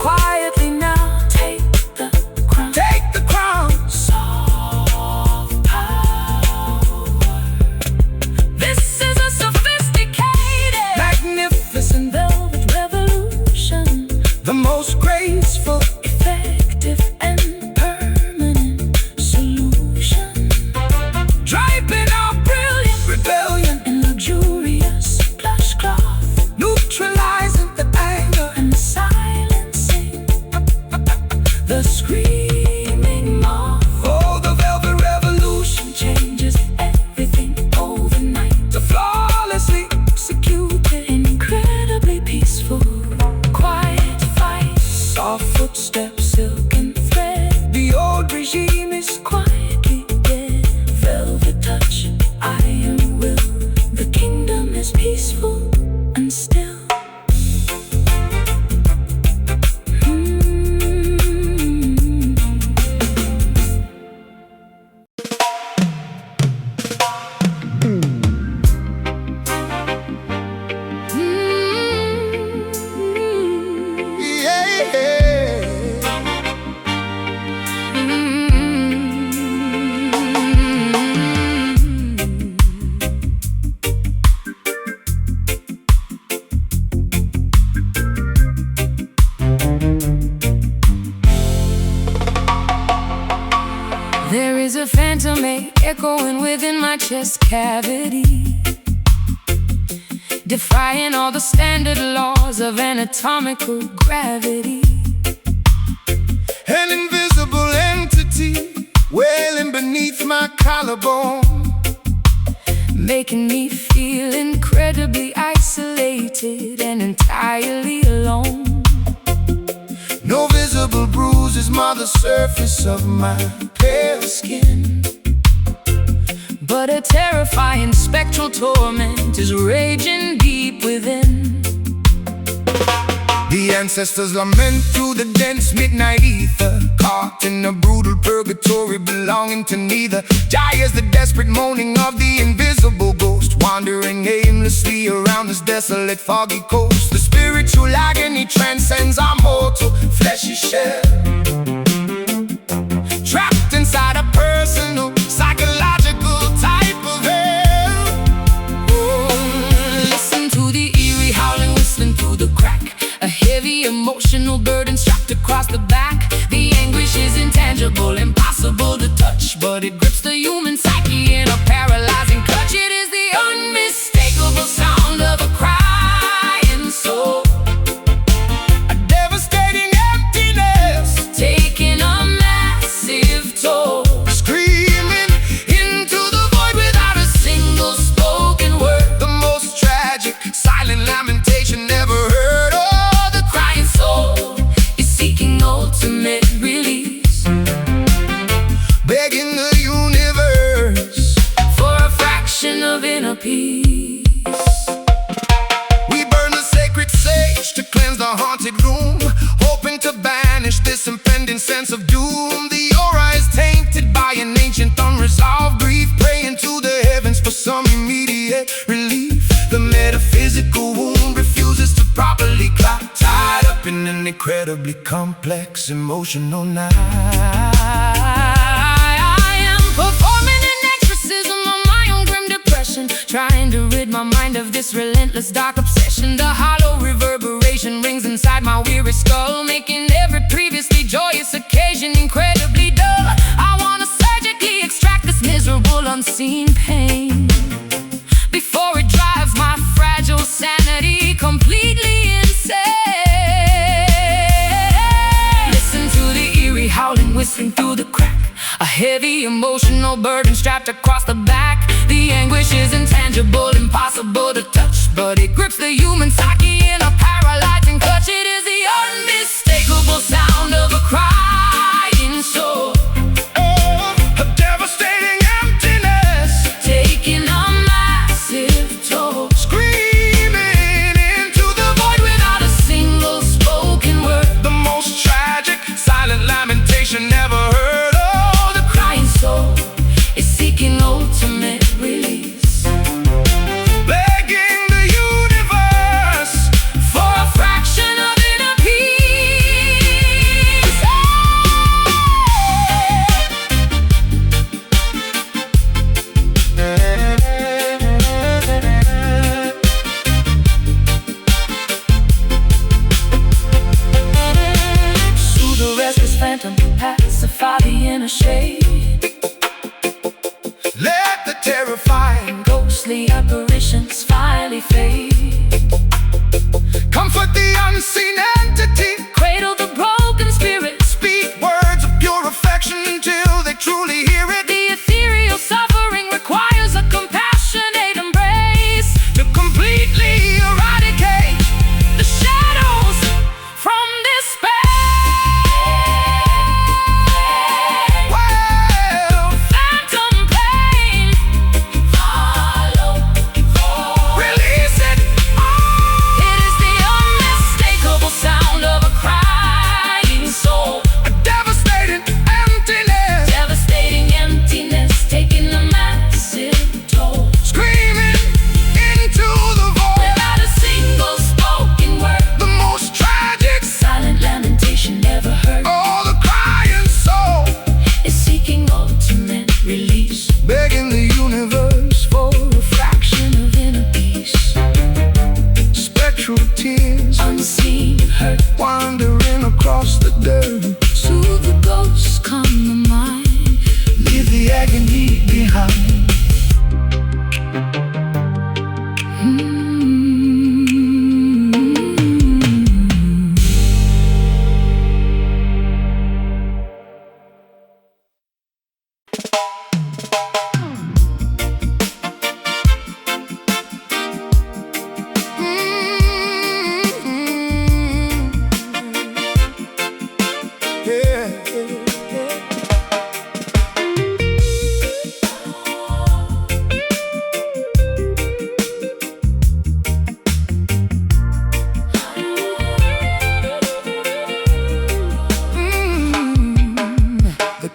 quietly now take the crown.
take the crown.
Soft power There is a phantom echoing within my chest cavity, defying all the standard laws of anatomical gravity.
An invisible entity wailing beneath my collarbone,
making me feel incredibly isolated and entirely alone.
No visible bruises mar the surface of my pale skin,
but a terrifying spectral torment is raging deep within.
The ancestors lament through the dense midnight ether, caught in a brutal purgatory belonging to neither. Jai is the desperate moaning of the invisible ghost, wandering aimlessly around this desolate foggy coast. The spiritual agony transcends our mortal fleshy shell, trapped inside a personal psychological type of hell.
Listen to the eerie howling whistling through the crack, a heavy emotional burden strapped across the back. The anguish is intangible, impossible to touch, but it grips the human psyche in a paralyzing clutch. It is the unmistakable sound of a crying soul,
A devastating emptiness
taking a massive toll,
screaming
into the void without a single spoken word.
the most tragic silent lamentation never heard of.
Crying soul is seeking ultimate release,
Begging the universe
for a fraction of inner peace.
we burn the sacred sage to cleanse the haunted room, hoping to banish this impending sense of doom. The aura is tainted by an ancient unresolved grief, praying to the heavens for some immediate relief. The metaphysical wound refuses to properly clot, tied up in an incredibly complex emotional knot.
I am performing an exorcism of my own grim depression, trying to rid my mind of this relentless dark obsession. The hollow reverberation rings inside my weary skull, making every previously joyous occasion incredibly dull. I wanna surgically extract this miserable unseen pain before it drives my fragile sanity completely insane. Listen to the eerie howling whistling through the crack, a heavy emotional burden strapped across the back. The anguish is intangible, impossible to touch, but it grips the human psyche in a paralyzing clutch. It is the unmistakable sound of a crying soul,
A devastating emptiness
taking a massive toll,
screaming into the
void without a single spoken word.
the most tragic silent lamentation never heard of.
The crying soul is seeking ultimate release,
Begging the universe
for a fraction of inner peace.
dragging me behind.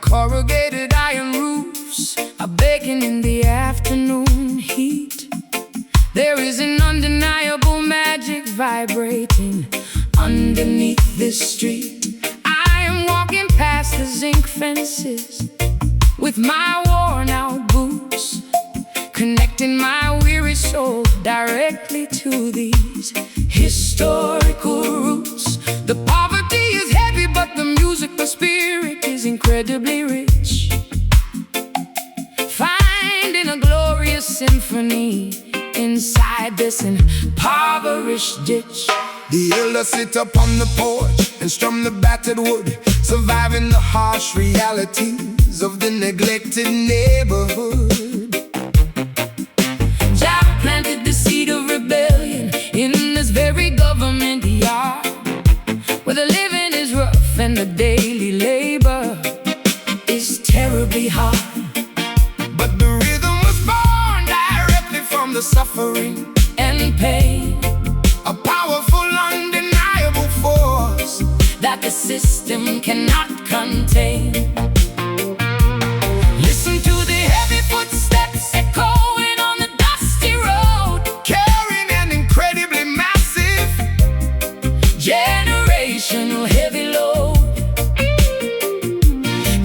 Corrugated iron roofs are baking in the afternoon heat. There is an undeniable magic vibrating underneath this street. I am walking past the zinc fences with my worn out boots, connecting my weary soul directly to these historical roots. The poverty is heavy, but the music, the spirit is incredibly rich. Finding a glorious symphony inside this impoverished ditch.
The elders sit up on the porch and strum the battered wood, surviving the harsh realities of the neglected neighborhood.
Jah planted the seed of rebellion in this very government yard, where the living is rough and the daily labor is terribly hard.
But the rhythm was born directly from the suffering
And pain,
a powerful, undeniable force
that the system cannot contain. Listen to the heavy footsteps echoing on the dusty road,
carrying an incredibly massive
generational heavy load.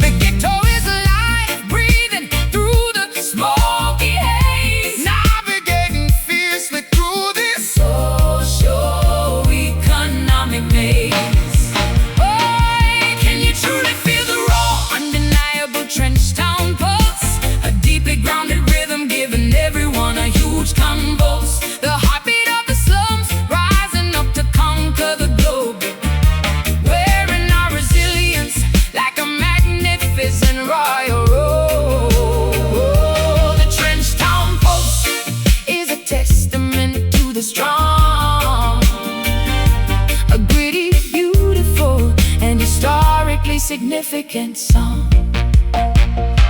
The ghetto is alive, breathing through the smoky haze,
navigating fiercely through this
socio-economic maze. Boy, can you truly feel the raw, undeniable trench town pulse? A deeply grounded rhythm giving everyone a huge convulse. The heartbeat of the slums rising up to conquer the globe, wearing our resilience like a magnificent royal robe. The trench town pulse is a testament to the strong, a gritty, beautiful, and historically significant song.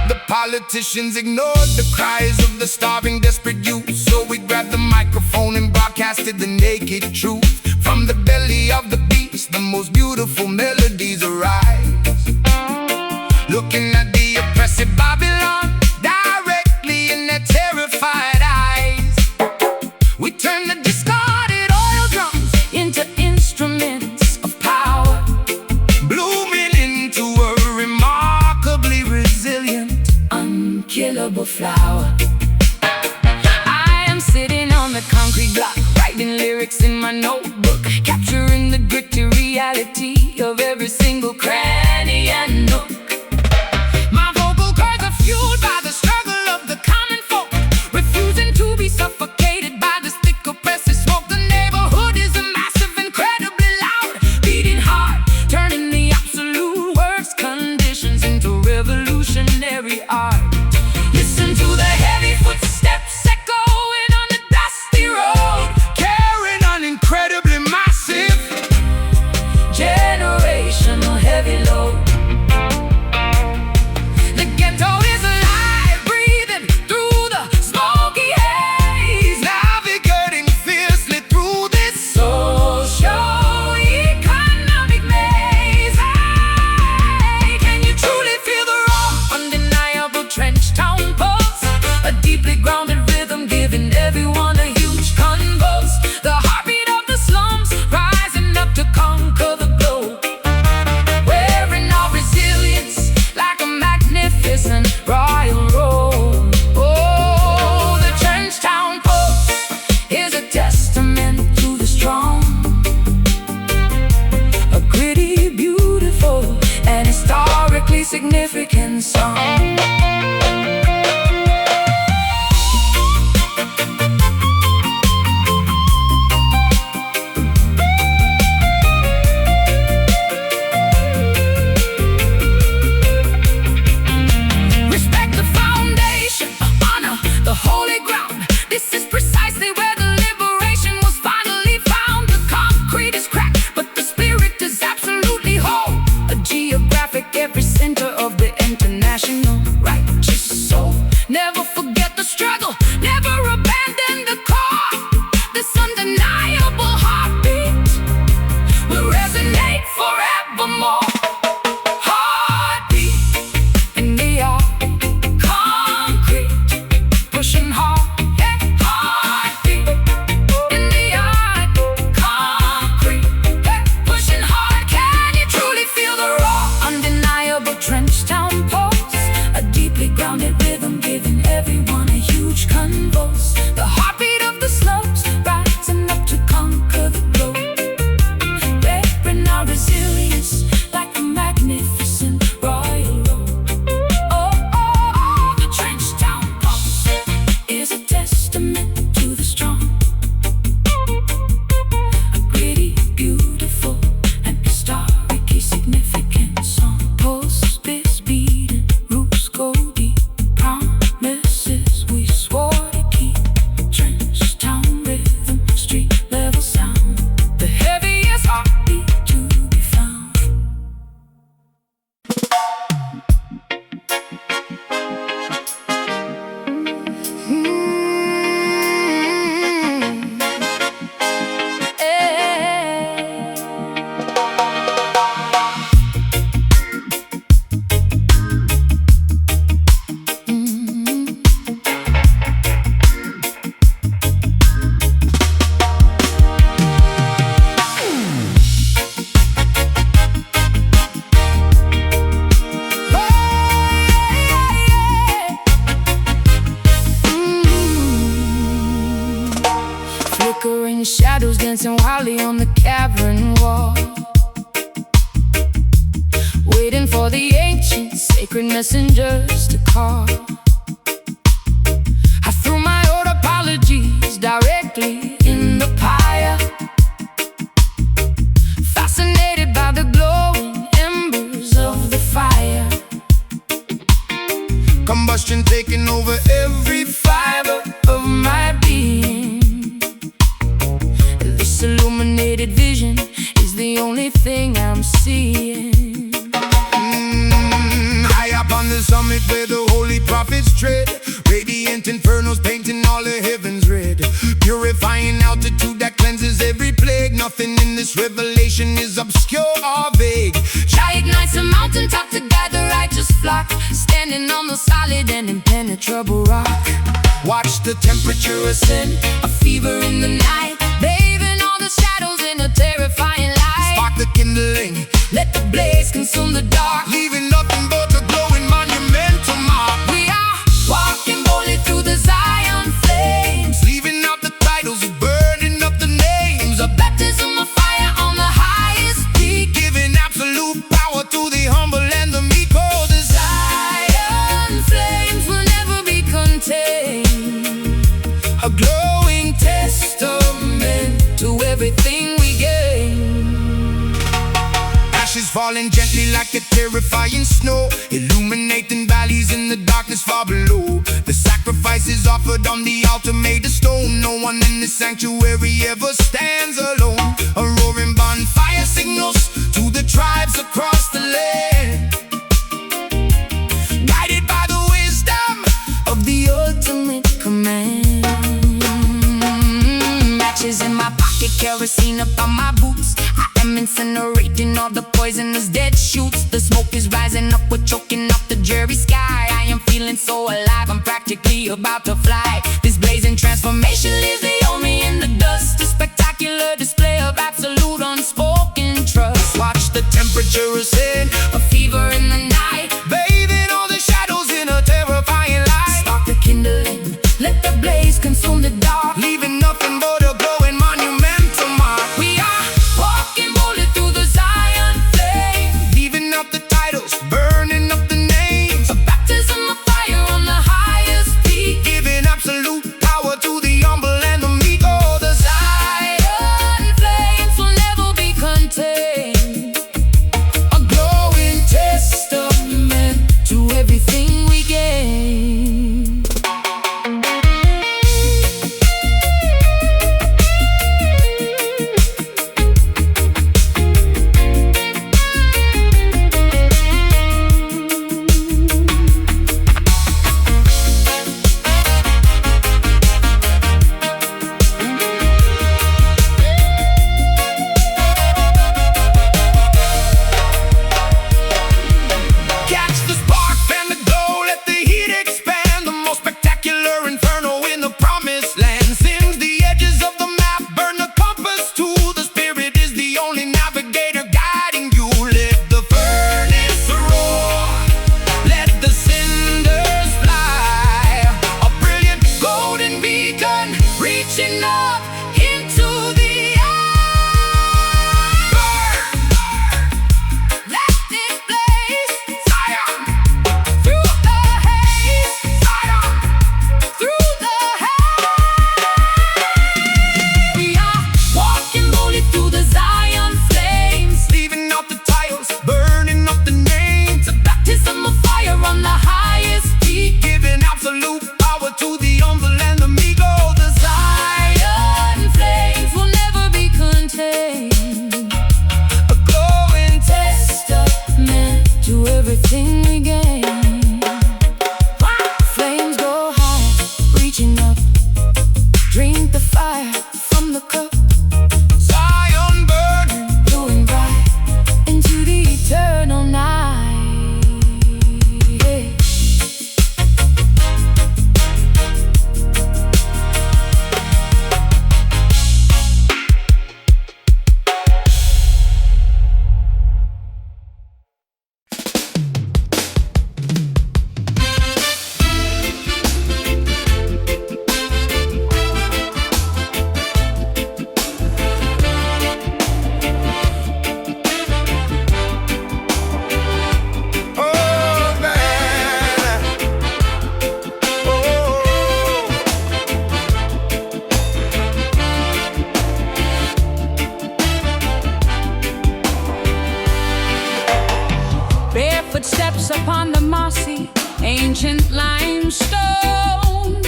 The politicians ignored the cries of the starving, desperate youth. So we grabbed the microphone and broadcasted the naked truth. From the belly of the beast, the most beautiful melodies arise, looking at the oppressive Babylon directly in their terrified eyes. We turn the discarded oil drums into instruments of power,
blooming into a remarkably resilient, unkillable flower. I am sitting on the concrete block, writing lyrics in my notebook, capturing the gritty reality of every single cranny and nook. My vocal cords are fueled by the struggle of the common folk, refusing to be suffocated by this thick oppressive smoke. The neighborhood is a massive, incredibly loud, beating hard, turning the absolute worst conditions into revolutionary art. Listen to the heavy footsteps echoing on the dusty road,
carrying an incredibly massive
generational heavy load. The ghetto is alive, breathing through the smoky haze,
navigating fiercely through this
socio-economic maze. Hey, can you truly feel the raw, undeniable trench town pulse? A deeply grounded rhythm giving everyone a huge convulse. The heartbeat of the slums rising up to conquer the globe, wearing our resilience like a magnificent royal robe. Oh, the trench town pulse is a testament to the strong, a gritty, beautiful, and historically significant song. never forget the struggle, never abandon the core. This undeniable heartbeat will resonate forevermore. Heartbeat in the art, concrete, pushing hard. Yeah. Heartbeat in the art, concrete, yeah. Pushing hard. Can you truly feel the raw, undeniable trench town pulse? A deeply grounded rhythm giving everyone a huge convulse. The heartbeat of the slopes, rising up to conquer the globe. Bearing our resilience like a magnificent royal road. Oh, oh, oh, the trench town pulse is a testament to the strong. A pretty, beautiful, and historically significant song. Pulse is beating, roots go deep. Promises we swore to keep. Trench town rhythm, street level sound. The heaviest heartbeat to be found. Flickering shadows dancing wildly on the cavern wall, waiting for the ancient sacred messengers to call. I threw my old apologies directly in the pyre, fascinated by the glowing embers of the fire.
Combustion taking over every
Fiber of my being. This illuminated vision is the only thing I'm seeing.
High up on the summit where the holy prophets tread, radiant infernos painting all the heavens red. Purifying altitude that cleanses every plague. Nothing in this revelation is obscure or vague.
Jah ignites a mountaintop to guide the righteous flock, standing on the solid and impenetrable rock.
Watch the temperature ascend,
A fever in the night, bathing all the shadows in a terrifying light.
spark the kindling,
Let the blaze consume the dark.
leaving nothing but a glowing monumental mark.
We are walking boldly through the Zion flames,
Leaving out the titles, burning up the names,
a baptism of fire on the highest peak.
giving absolute power to the humble and the meek. Oh, the
Zion flames will never be contained,
a glowing
testament to everything we gain.
ashes falling gently like a terrifying snow, illuminating valleys in the darkness far below. The sacrifices offered on the altar made of stone. No one in this sanctuary ever stands alone. A roaring bonfire signals to the tribes across the land, guided by the wisdom
Of the ultimate command. Matches in my pocket, kerosene up on my boots. I am incinerating all the poisonous dead shoots. The smoke is rising up, we're choking up the dreary sky. I am feeling so alive, I'm practically about to fly. This blazing transformation leaves me only in the dust, a spectacular display of absolute unspoken trust. Watch the temperature ascend, a fever in the night,
bathing all the shadows in a terrifying light,
spark the kindling, let the blaze consume the dark.
leaving nothing but a glowing monumental mark.
We are walking boldly through the Zion flame,
Leaving out the titles, burning up the names,
a baptism of fire on the highest peak.
giving up
stone,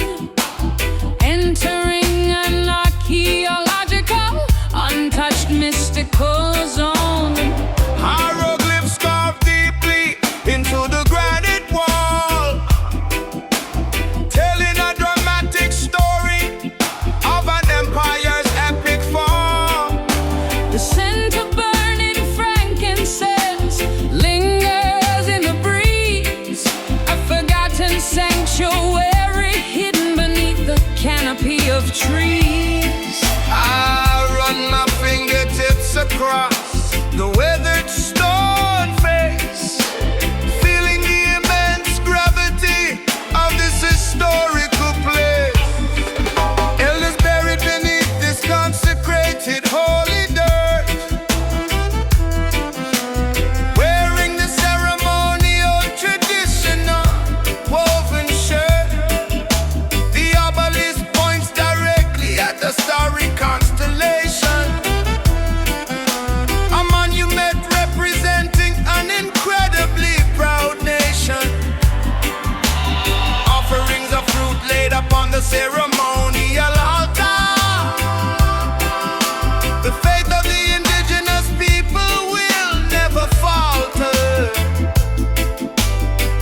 entering an archaeological, untouched mystical zone.
Hieroglyphs carved deeply into the granite wall, telling a dramatic story of an empire's epic fall.
The scent of burning frankincense lingers in the breeze, a forgotten sanctuary hidden beneath the canopy of trees.
I run my fingertips across the weathered stone face, feeling the immense gravity of this historical place. Elders buried beneath this consecrated holy dirt, wearing the ceremonial traditional woven shirt. The obelisk points directly at the starry constellation, a monument representing an incredibly proud nation. Offerings of fruit laid upon the ceremonial altar. The faith of the indigenous people will never falter.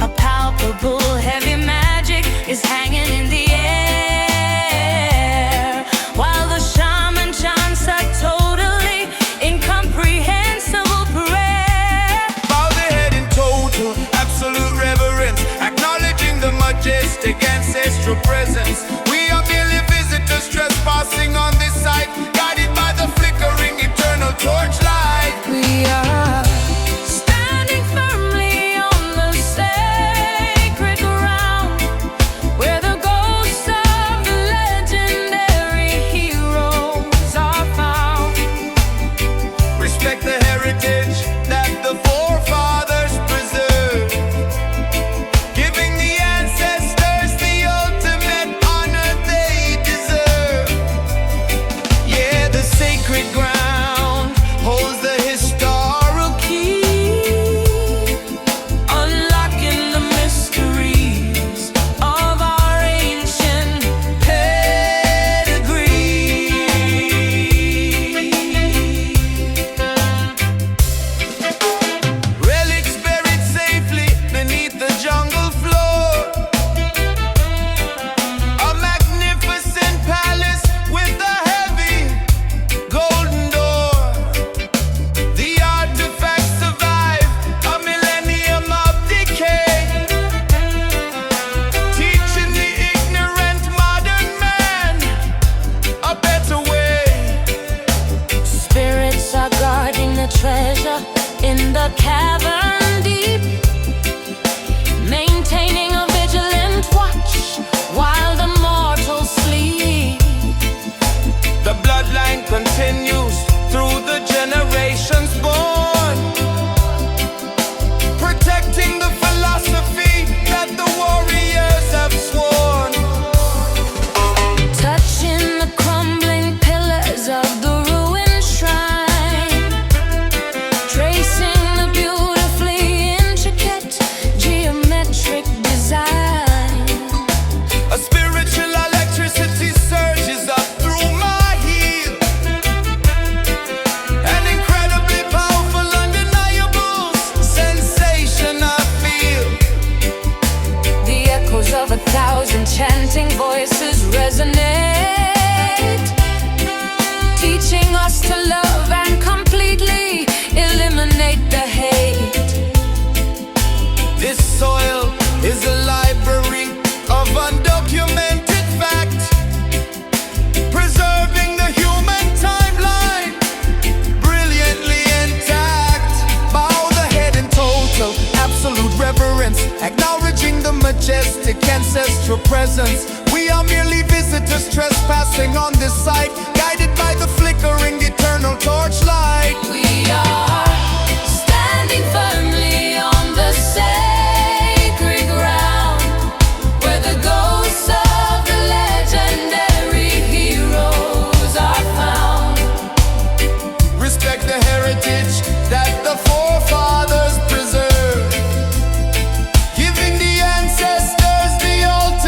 A palpable heavy magic is hanging in the air, while the shaman chants a totally incomprehensible prayer.
Bow the head in total, absolute reverence, acknowledging the majestic ancestral presence. We are merely visitors trespassing on this site, guided by the flickering eternal torchlight.
We are standing firmly on the sacred ground, where the ghosts of the legendary heroes are found.
Respect the heritage that the forefathers preserved, giving the ancestors the ultimate honor they deserve. Yeah, the sacred ground holds the historical key,
Unlocking the mysteries of our ancient pedigree.
relics buried safely beneath the jungle floor. A magnificent palace with a heavy golden door. The artifacts survive a millennium of decay, teaching the ignorant modern man a better way.
Spirits are guarding the treasure in the cavern deep, maintaining a vigilant watch while the mortals sleep.
The bloodline continues through the generations born, protecting the philosophy that the warriors have sworn.
Touching the crumbling pillars of the ruined shrine, tracing the beautifully intricate geometric design.
A spiritual electricity surges up through my heel, an incredibly powerful, undeniable sensation I feel.
The echoes of 1,000 chanting voices resonate, teaching us to love and completely eliminate the hate.
This soil is a library of undocumented fact, preserving the human timeline brilliantly intact. Bow the head in total, absolute reverence, acknowledging the majestic ancestral presence. We are merely visitors trespassing on this site, guided by the flickering eternal torchlight.
We are standing firmly on the sacred ground, where the ghosts of the legendary heroes are found.
Respect the heritage that the forefathers preserved, giving the ancestors the ultimate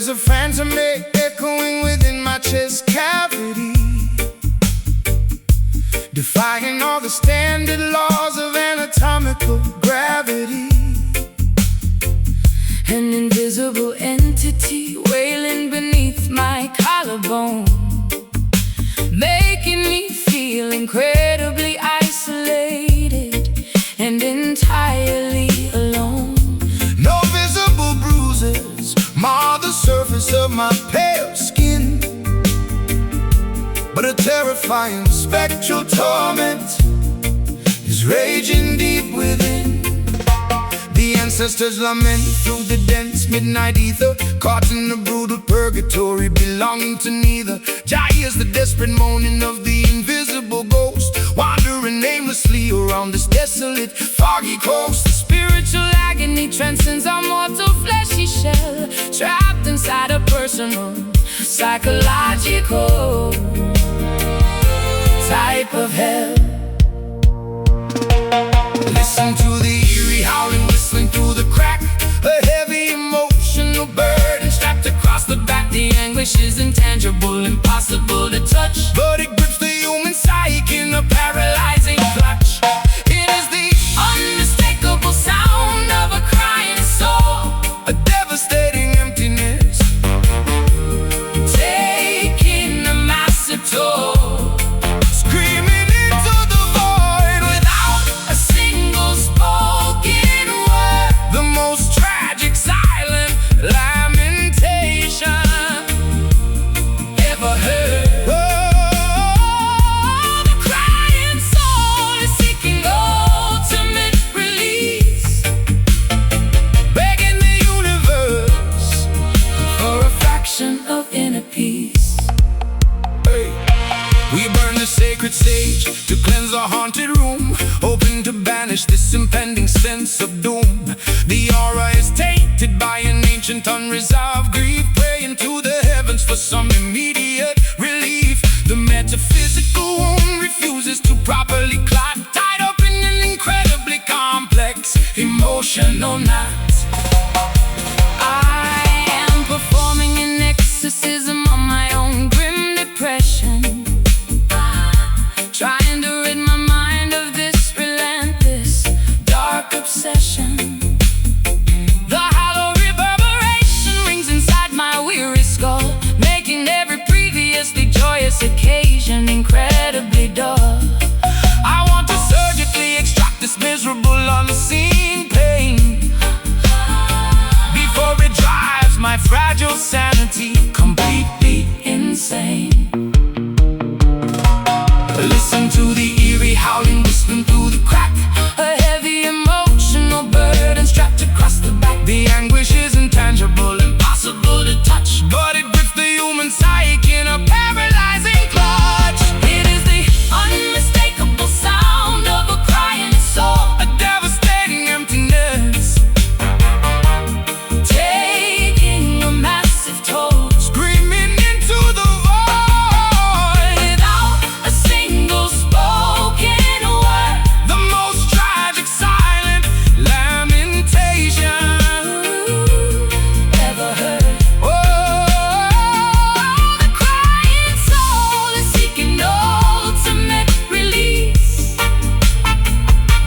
is a phantom echoing within my chest cavity, defying all the standard laws of anatomical gravity.
An invisible entity wailing beneath my collarbone, making me feel incredibly isolated and entirely alone.
No visible bruises mar the surface of my pale skin, but a terrifying spectral torment is raging deep within. The ancestors lament through the dense midnight ether, caught in a brutal purgatory belonging to neither. Jah hears the desperate moaning of the invisible ghost, wandering aimlessly around this desolate, foggy coast.
The spiritual agony transcends our mortal fleshy shell, trapped inside a personal, psychological type of hell.
Listen to the eerie howling, whistling through the crack, a heavy emotional burden strapped across the back.
The anguish is intangible, impossible to touch,
but it grips the human psyche in a paralyzing clutch.
it is the unmistakable sound of a crying soul,
A devastating emptiness,
taking a massive toll,
screaming into the void
without a single spoken word.
the most tragic silent lamentation
Ever heard?
Oh,
The crying soul is seeking ultimate release,
begging the universe.
for a fraction of inner peace.
Hey. We burn the sacred sage to cleanse the haunted room, hoping to banish this impending sense of doom. The aura is tainted by an ancient unresolved grief, praying to the heavens for some immediate relief. The metaphysical wound refuses to properly clot, tied up in an incredibly complex emotional knot.
I am performing an exorcism on my own grim depression, trying to rid my mind of this relentless, dark obsession. The hollow reverberation rings inside my weary skull, making every previously joyous occasion incredibly dull.
I want to surgically extract this miserable unseen pain before it drives my fragile sanity completely
Insane.
Listen to the eerie howling, whistling through the crack,
A heavy emotional burden strapped across the back.
the anguish is intangible, impossible to touch, but it grips the human psyche in a paralyzing clutch.
It is the unmistakable sound of a crying soul,
A devastating emptiness,
taking a massive toll,
screaming into the void,
without a single spoken word.
the most tragic silent lamentation
Ever heard?
Oh,
The crying soul is seeking ultimate release,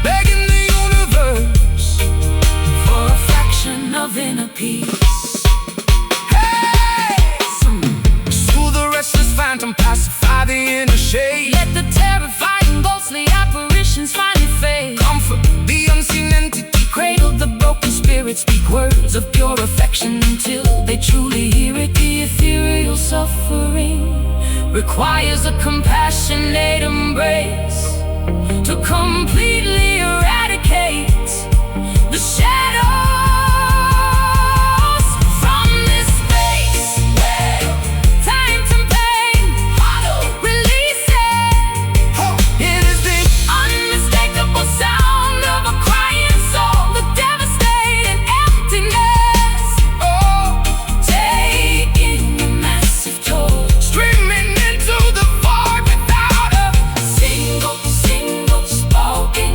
begging the universe.
for a fraction of inner peace.
Soothe the restless phantom, pacify the inner shade.
Let the terrifying ghostly apparitions finally fade.
Comfort the unseen entity,
Cradle the broken spirit, speak words of pure affection until they truly hear it. The ethereal suffering requires a compassionate embrace to completely eradicate the shadows from this space where time and pain release it.
it is the
Unmistakable sound of a crying soul, the devastating emptiness,
oh,
taking a massive toll,
streaming into the void without a
single spoken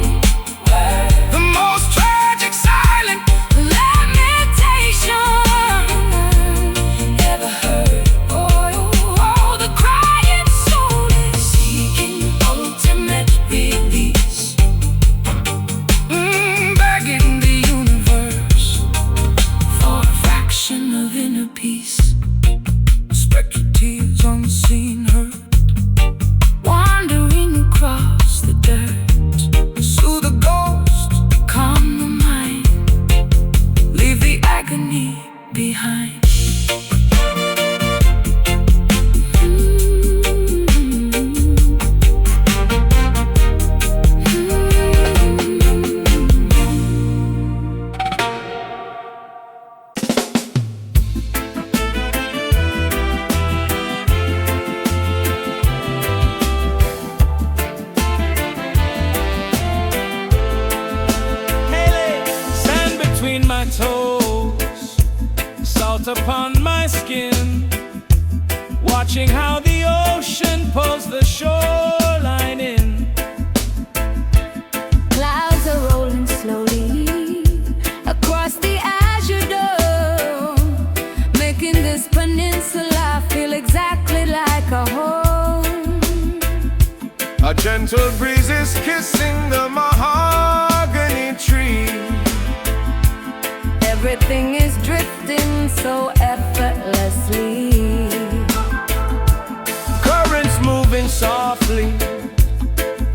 upon my skin, watching how the ocean pulls the shoreline in.
Clouds are rolling slowly across the azure dome, making this peninsula feel exactly like a home.
A gentle breeze is kissing the mahogany tree.
Everything is drifting so effortlessly.
Currents moving softly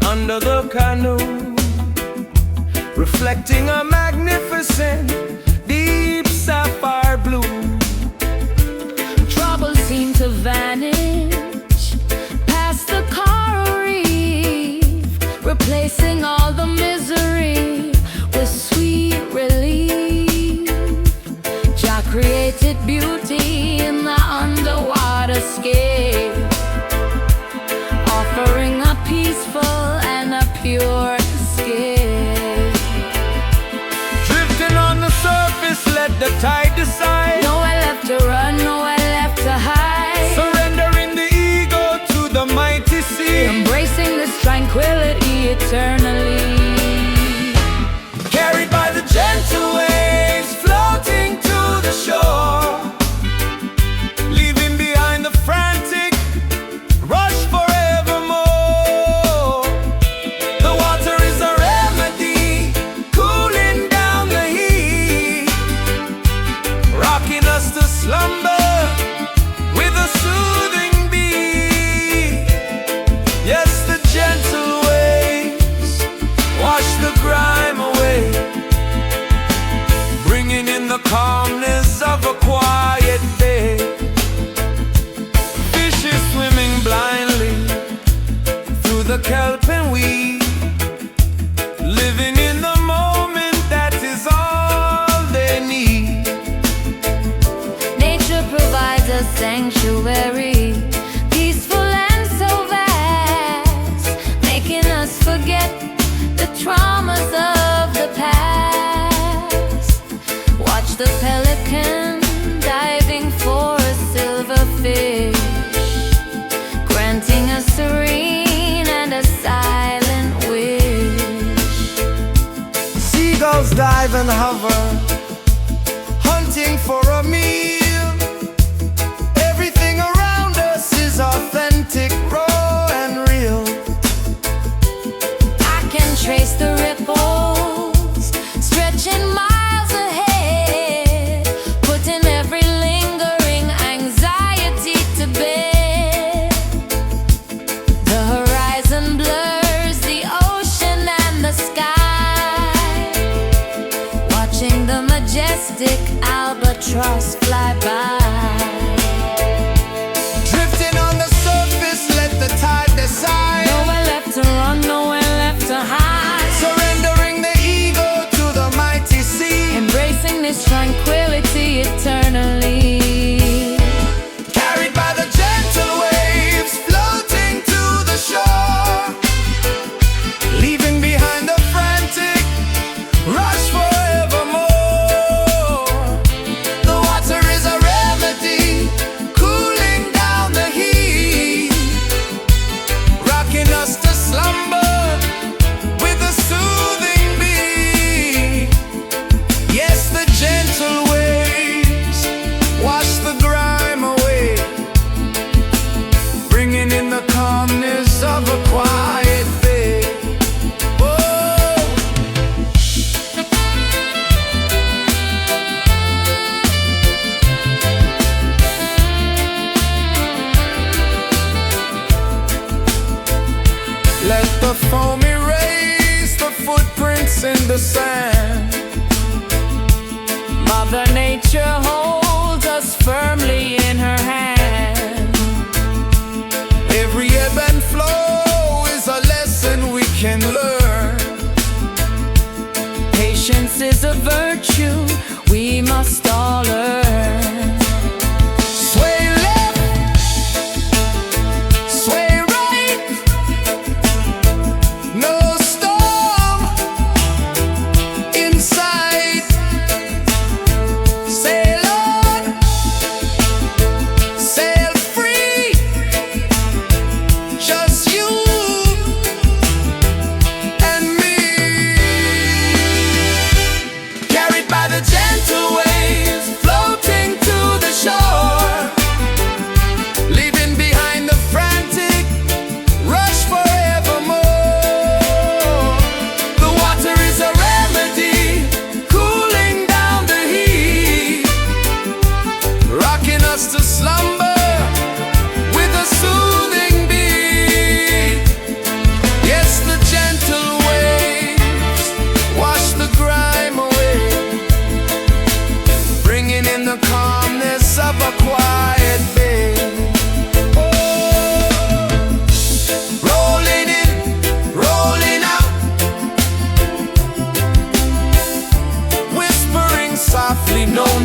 under the canoe, reflecting a magnificent deep sapphire blue.
Troubles seem to vanish past the coral reef, replacing all the misery with sweet relief. Jah created beauty in the underwater scape, offering a peaceful and a pure escape.
Drifting on the surface, let the tide decide.
Nowhere left to run, nowhere left to hide.
Surrendering the ego to the mighty sea,
Embracing this tranquility eternally.
carried by the gentle waves, floating to the shore, leaving behind the frantic rush forevermore. The water is a remedy, cooling down the heat, rocking us to slumber with a soothing beat. Yes, the gentle waves wash the grime away, bringing in the calmness of a quiet bay. Fishes swimming blindly through the kelp and weed, living in the moment, that is all they need.
Nature provides a sanctuary, peaceful and so vast, making us forget the traumas of the past. Watch the pelican diving for a silver fish, granting a serene and a silent wish.
Seagulls dive and hover, hunting for a meal. Everything around us is authentic, raw and real.
I can trace the ripples stretching miles ahead, putting every lingering anxiety to bed. The horizon blurs the ocean and the sky, watching the majestic albatross fly by.
Drifting on the surface, let the tide decide.
Nowhere left to run, nowhere left to hide.
Surrendering the ego to the mighty sea.
Embracing this tranquility eternally.
Carried by the gentle waves, floating to the shore, leaving behind the frantic rush forevermore. The water is a remedy, cooling down the heat, rocking us to slumber with a soothing beat. Yes, the gentle waves wash the grime away, bringing in the calmness of a quiet bay. Whoa. Let the foam erase the footprints in the sand.
Mother Nature holds us firmly in her hand.
Every ebb and flow is a lesson we can learn.
Patience is a virtue we must all learn.
Sway left, sway right, no storm in sight. Sail on,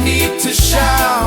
need to shout.